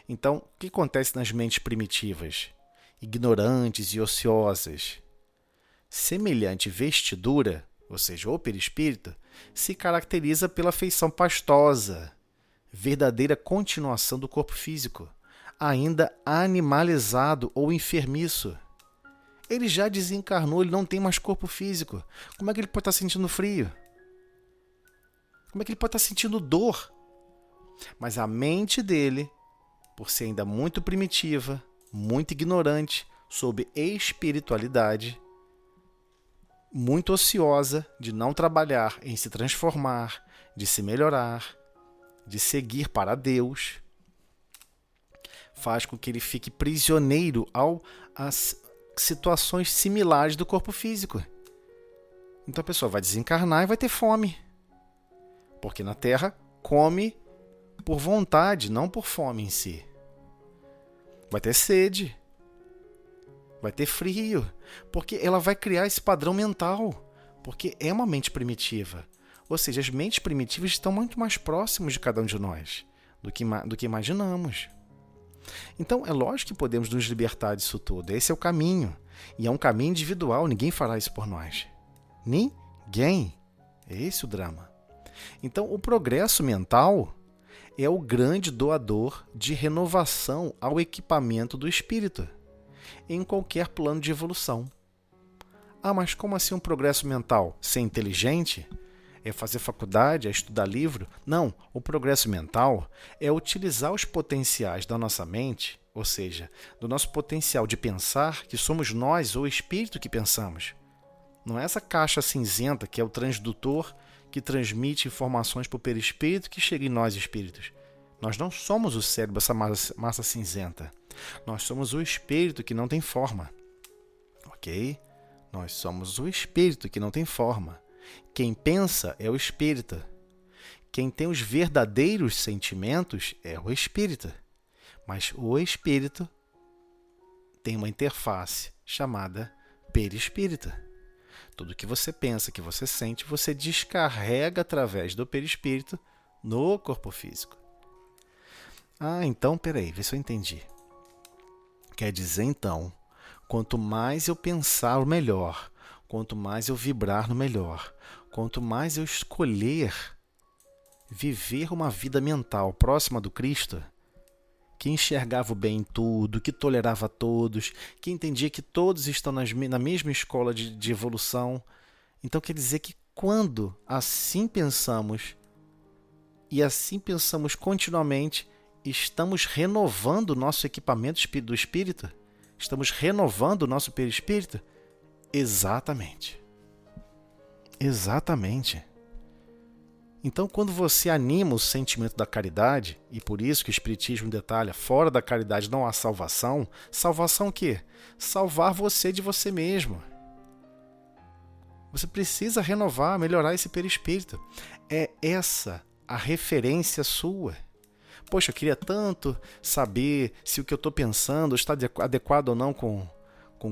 Então, o que acontece nas mentes primitivas, ignorantes e ociosas? Semelhante vestidura, ou seja, o perispírito, se caracteriza pela feição pastosa, verdadeira continuação do corpo físico, ainda animalizado ou enfermiço. Ele já desencarnou, ele não tem mais corpo físico. Como é que ele pode estar sentindo frio? Como é que ele pode estar sentindo dor? Mas a mente dele, por ser ainda muito primitiva, muito ignorante sobre espiritualidade, muito ociosa de não trabalhar em se transformar, de se melhorar, de seguir para Deus, faz com que ele fique prisioneiro às situações similares do corpo físico. Então a pessoa vai desencarnar e vai ter fome. Porque na Terra come por vontade, não por fome em si. Vai ter sede. Vai ter frio. Porque ela vai criar esse padrão mental. Porque é uma mente primitiva. Ou seja, as mentes primitivas estão muito mais próximas de cada um de nós do que imaginamos. Então, é lógico que podemos nos libertar disso tudo. Esse é o caminho. E é um caminho individual. Ninguém fará isso por nós. Ninguém. É esse o drama. Então, o progresso mental é o grande doador de renovação ao equipamento do espírito, em qualquer plano de evolução. Ah, mas como assim um progresso mental? Ser inteligente? É fazer faculdade? É estudar livro? Não, o progresso mental é utilizar os potenciais da nossa mente, ou seja, do nosso potencial de pensar, que somos nós ou o espírito que pensamos. Não é essa caixa cinzenta que é o transdutor que transmite informações para o perispírito que chega em nós espíritos. Nós não somos o cérebro, essa massa cinzenta. Nós somos o espírito que não tem forma. Ok? Nós somos o espírito que não tem forma. Quem pensa é o espírita. Quem tem os verdadeiros sentimentos é o espírita. Mas o espírito tem uma interface chamada perispírita. Tudo que você pensa, que você sente, você descarrega através do perispírito no corpo físico. Ah, então, peraí, vê se eu entendi. Quer dizer, então, quanto mais eu pensar o melhor, quanto mais eu vibrar no melhor, quanto mais eu escolher viver uma vida mental próxima do Cristo, que enxergava o bem em tudo, que tolerava todos, que entendia que todos estão na mesma escola de evolução. Então quer dizer que quando assim pensamos, e assim pensamos continuamente, estamos renovando o nosso equipamento do espírito? Estamos renovando o nosso perispírito? Exatamente. Exatamente. Então, quando você anima o sentimento da caridade, e por isso que o Espiritismo detalha, fora da caridade não há salvação, salvação o quê? Salvar você de você mesmo. Você precisa renovar, melhorar esse perispírito. É essa a referência sua. Poxa, eu queria tanto saber se o que eu estou pensando está adequado ou não com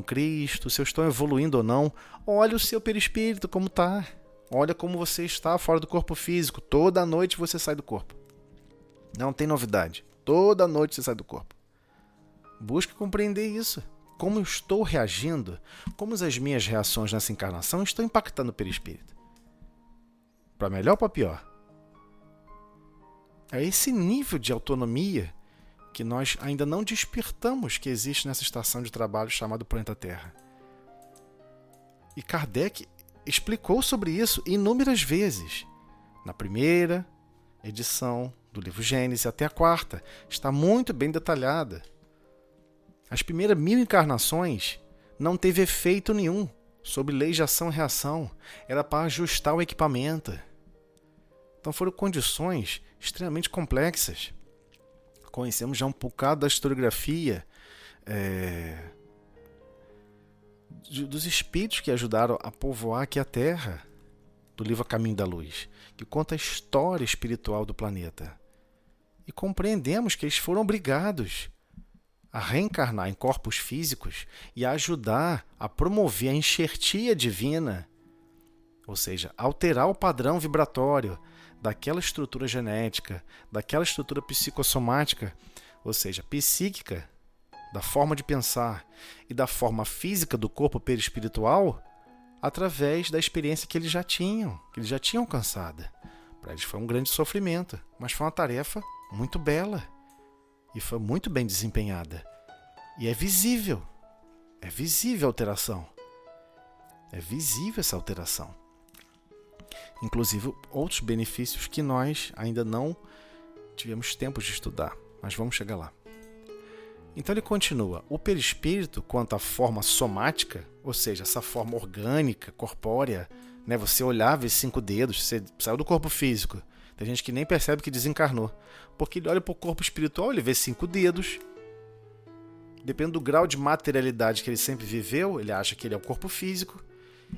Cristo, se eu estou evoluindo ou não. Olha o seu perispírito como está. Olha como você está fora do corpo físico. Toda noite você sai do corpo. Não tem novidade. Toda noite você sai do corpo. Busque compreender isso. Como eu estou reagindo, como as minhas reações nessa encarnação estão impactando o perispírito. Para melhor ou para pior? É esse nível de autonomia que nós ainda não despertamos que existe nessa estação de trabalho chamada planeta Terra. E Kardec explicou sobre isso inúmeras vezes. Na primeira edição do livro Gênesis até a quarta. Está muito bem detalhada. As primeiras 1000 encarnações não teve efeito nenhum sobre leis de ação e reação. Era para ajustar o equipamento. Então foram condições extremamente complexas. Conhecemos já um bocado da historiografia dos espíritos que ajudaram a povoar aqui a Terra, do livro A Caminho da Luz, que conta a história espiritual do planeta. E compreendemos que eles foram obrigados a reencarnar em corpos físicos e a ajudar a promover a enxertia divina, ou seja, alterar o padrão vibratório daquela estrutura genética, daquela estrutura psicossomática, ou seja, psíquica, da forma de pensar e da forma física do corpo perispiritual, através da experiência que eles já tinham alcançada. Para eles foi um grande sofrimento, mas foi uma tarefa muito bela e foi muito bem desempenhada. E é visível a alteração. É visível essa alteração. Inclusive outros benefícios que nós ainda não tivemos tempo de estudar, mas vamos chegar lá. Então ele continua, o perispírito, quanto à forma somática, ou seja, essa forma orgânica, corpórea, né? Você olhava esses 5 dedos, você saiu do corpo físico. Tem gente que nem percebe que desencarnou, porque ele olha para o corpo espiritual, ele vê 5 dedos. Dependendo do grau de materialidade que ele sempre viveu, ele acha que ele é o corpo físico,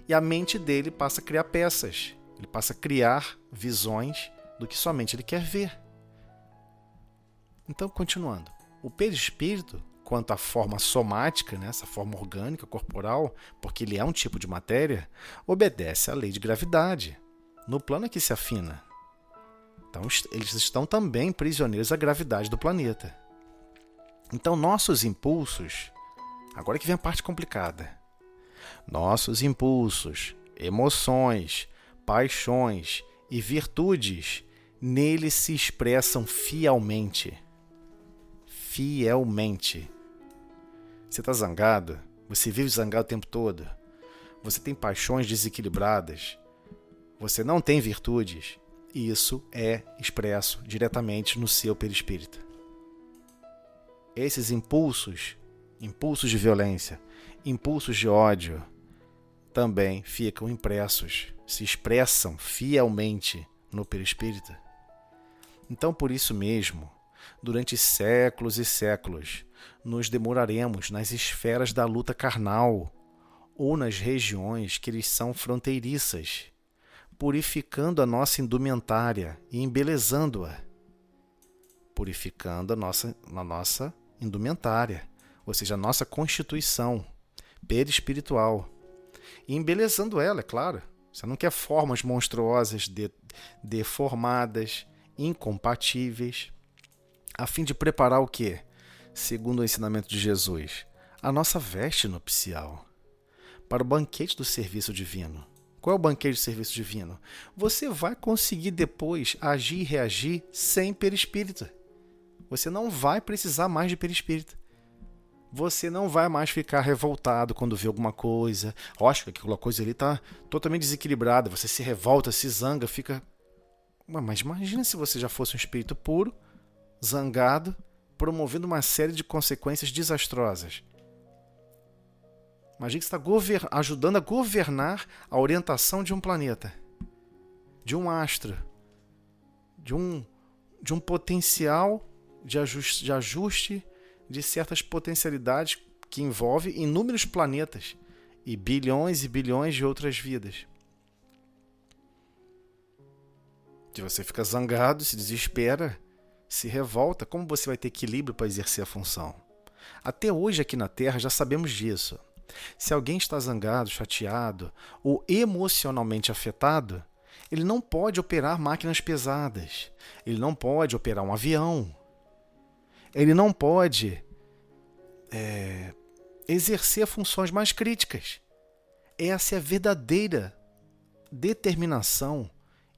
e a mente dele passa a criar peças. Ele passa a criar visões do que somente ele quer ver. Então, continuando. O perispírito, quanto à forma somática, né, essa forma orgânica, corporal, porque ele é um tipo de matéria, obedece à lei de gravidade. No plano é que se afina. Então, eles estão também prisioneiros à gravidade do planeta. Então, nossos impulsos... Agora que vem a parte complicada. Nossos impulsos, emoções, paixões e virtudes nele se expressam fielmente. Fielmente. Você está zangado? Você vive zangado o tempo todo? Você tem paixões desequilibradas? Você não tem virtudes? Isso é expresso diretamente no seu perispírito. Esses impulsos de violência, impulsos de ódio, também ficam impressos, se expressam fielmente no perispírito. Então, por isso mesmo, durante séculos e séculos, nos demoraremos nas esferas da luta carnal ou nas regiões que lhes são fronteiriças, purificando a nossa indumentária e embelezando-a. Purificando a nossa indumentária, ou seja, a nossa constituição perispiritual. E embelezando ela, é claro. Você não quer formas monstruosas, deformadas, incompatíveis, a fim de preparar o quê? Segundo o ensinamento de Jesus, a nossa veste nupcial, para o banquete do serviço divino. Qual é o banquete do serviço divino? Você vai conseguir depois agir e reagir sem perispírito. Você não vai precisar mais de perispírito. Você não vai mais ficar revoltado quando vê alguma coisa. Acho que aquela coisa ali está totalmente desequilibrada. Você se revolta, se zanga, fica Mas imagina se você já fosse um espírito puro, zangado, promovendo uma série de consequências desastrosas. Imagina que você está ajudando a governar a orientação de um planeta, de um astro, de um potencial de ajuste de certas potencialidades que envolve inúmeros planetas e bilhões de outras vidas. Se você fica zangado, se desespera, se revolta, como você vai ter equilíbrio para exercer a função? Até hoje aqui na Terra já sabemos disso. Se alguém está zangado, chateado ou emocionalmente afetado, ele não pode operar máquinas pesadas, ele não pode operar um avião, ele não pode exercer funções mais críticas. Essa é a verdadeira determinação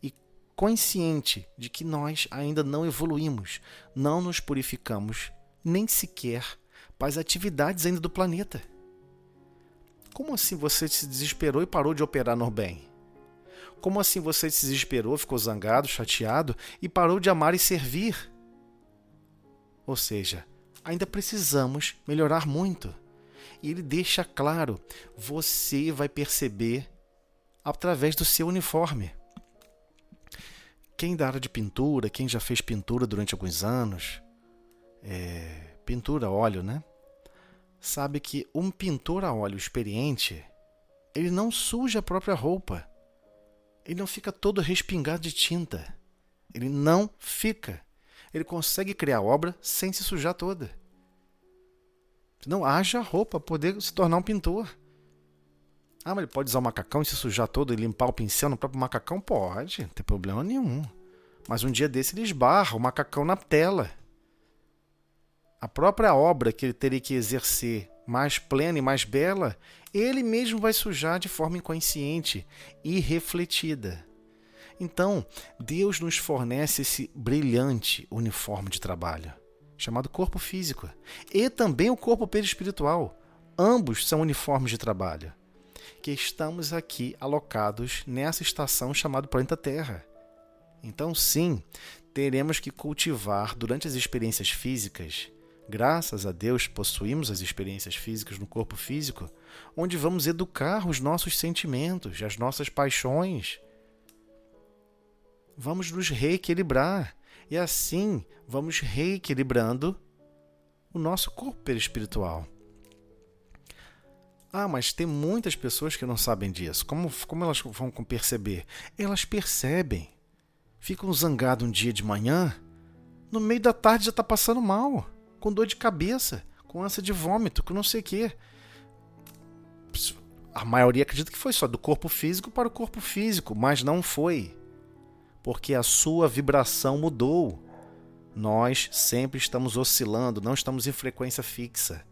e consciente de que nós ainda não evoluímos, não nos purificamos, nem sequer para as atividades ainda do planeta. Como assim você se desesperou e parou de operar no bem? Como assim você se desesperou, ficou zangado, chateado e parou de amar e servir? Ou seja, ainda precisamos melhorar muito. E ele deixa claro, você vai perceber através do seu uniforme. Quem da área de pintura, quem já fez pintura durante alguns anos, pintura a óleo, né? Sabe que um pintor a óleo experiente, ele não suja a própria roupa. Ele não fica todo respingado de tinta. Ele não fica. Ele consegue criar obra sem se sujar toda. Não haja roupa para poder se tornar um pintor. Mas ele pode usar o macacão e se sujar todo e limpar o pincel no próprio macacão? Pode, não tem problema nenhum. Mas um dia desse ele esbarra o macacão na tela. A própria obra que ele teria que exercer mais plena e mais bela, ele mesmo vai sujar de forma inconsciente e refletida. Então, Deus nos fornece esse brilhante uniforme de trabalho, chamado corpo físico, e também o corpo perispiritual. Ambos são uniformes de trabalho, que estamos aqui alocados nessa estação chamada planeta Terra. Então, sim, teremos que cultivar durante as experiências físicas. Graças a Deus, possuímos as experiências físicas no corpo físico, onde vamos educar os nossos sentimentos, as nossas paixões. Vamos nos reequilibrar e assim vamos reequilibrando o nosso corpo perispiritual. Mas tem muitas pessoas que não sabem disso. Como elas vão perceber? Elas percebem. Ficam zangadas um dia de manhã, no meio da tarde já está passando mal, com dor de cabeça, com ânsia de vômito, com não sei o quê. A maioria acredita que foi só do corpo físico para o corpo físico, mas não foi. Porque a sua vibração mudou. Nós sempre estamos oscilando, não estamos em frequência fixa.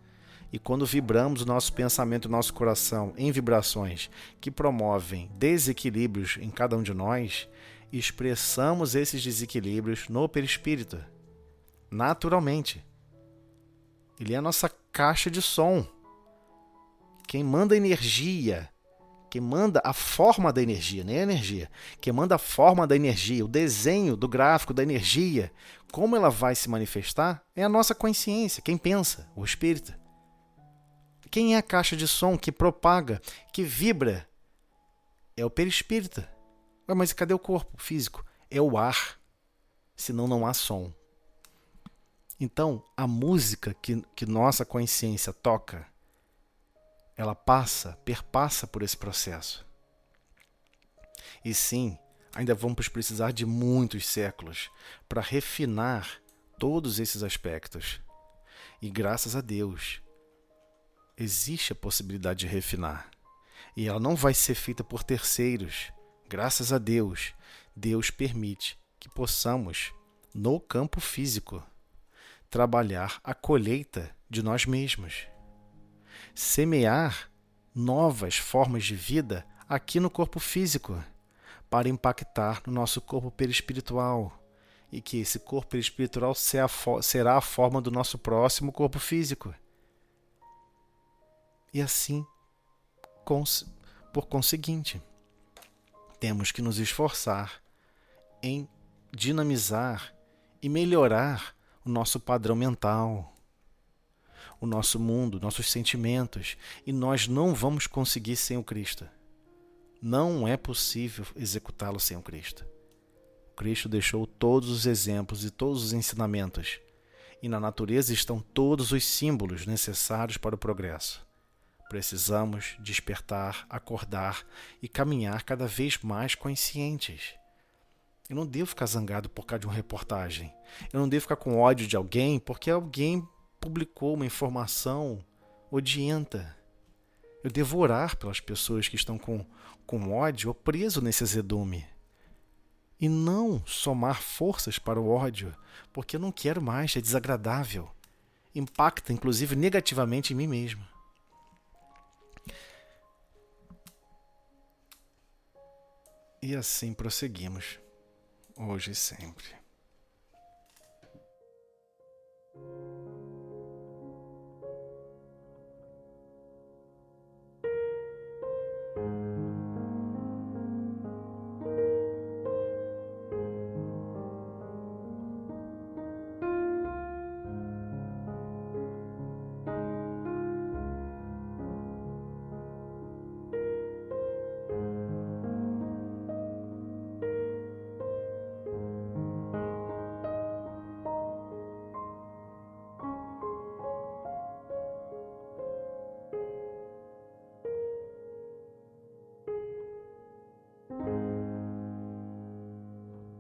E quando vibramos o nosso pensamento e o nosso coração em vibrações que promovem desequilíbrios em cada um de nós, expressamos esses desequilíbrios no perispírito, naturalmente. Ele é a nossa caixa de som. Quem manda energia, quem manda a forma da energia, nem a energia, quem manda a forma da energia, o desenho do gráfico da energia, como ela vai se manifestar, é a nossa consciência, quem pensa, o espírito. Quem é a caixa de som que propaga, que vibra? É o perispírito. Mas cadê o corpo físico? É o ar, senão não há som. Então, a música que nossa consciência toca, ela perpassa por esse processo. E sim, ainda vamos precisar de muitos séculos para refinar todos esses aspectos. E graças a Deus, existe a possibilidade de refinar. E ela não vai ser feita por terceiros. Graças a Deus, Deus permite que possamos, no campo físico, trabalhar a colheita de nós mesmos. Semear novas formas de vida aqui no corpo físico, para impactar no nosso corpo perispiritual. E que esse corpo perispiritual será a forma do nosso próximo corpo físico. E assim, por conseguinte, temos que nos esforçar em dinamizar e melhorar o nosso padrão mental, o nosso mundo, nossos sentimentos, e nós não vamos conseguir sem o Cristo. Não é possível executá-lo sem o Cristo. O Cristo deixou todos os exemplos e todos os ensinamentos, e na natureza estão todos os símbolos necessários para o progresso. Precisamos despertar, acordar e caminhar cada vez mais conscientes. Eu não devo ficar zangado por causa de uma reportagem. Eu não devo ficar com ódio de alguém porque alguém publicou uma informação odienta. Eu devo orar pelas pessoas que estão com ódio ou preso nesse azedume. E não somar forças para o ódio, porque eu não quero mais, é desagradável. Impacta, inclusive, negativamente em mim mesmo. E assim prosseguimos, hoje e sempre.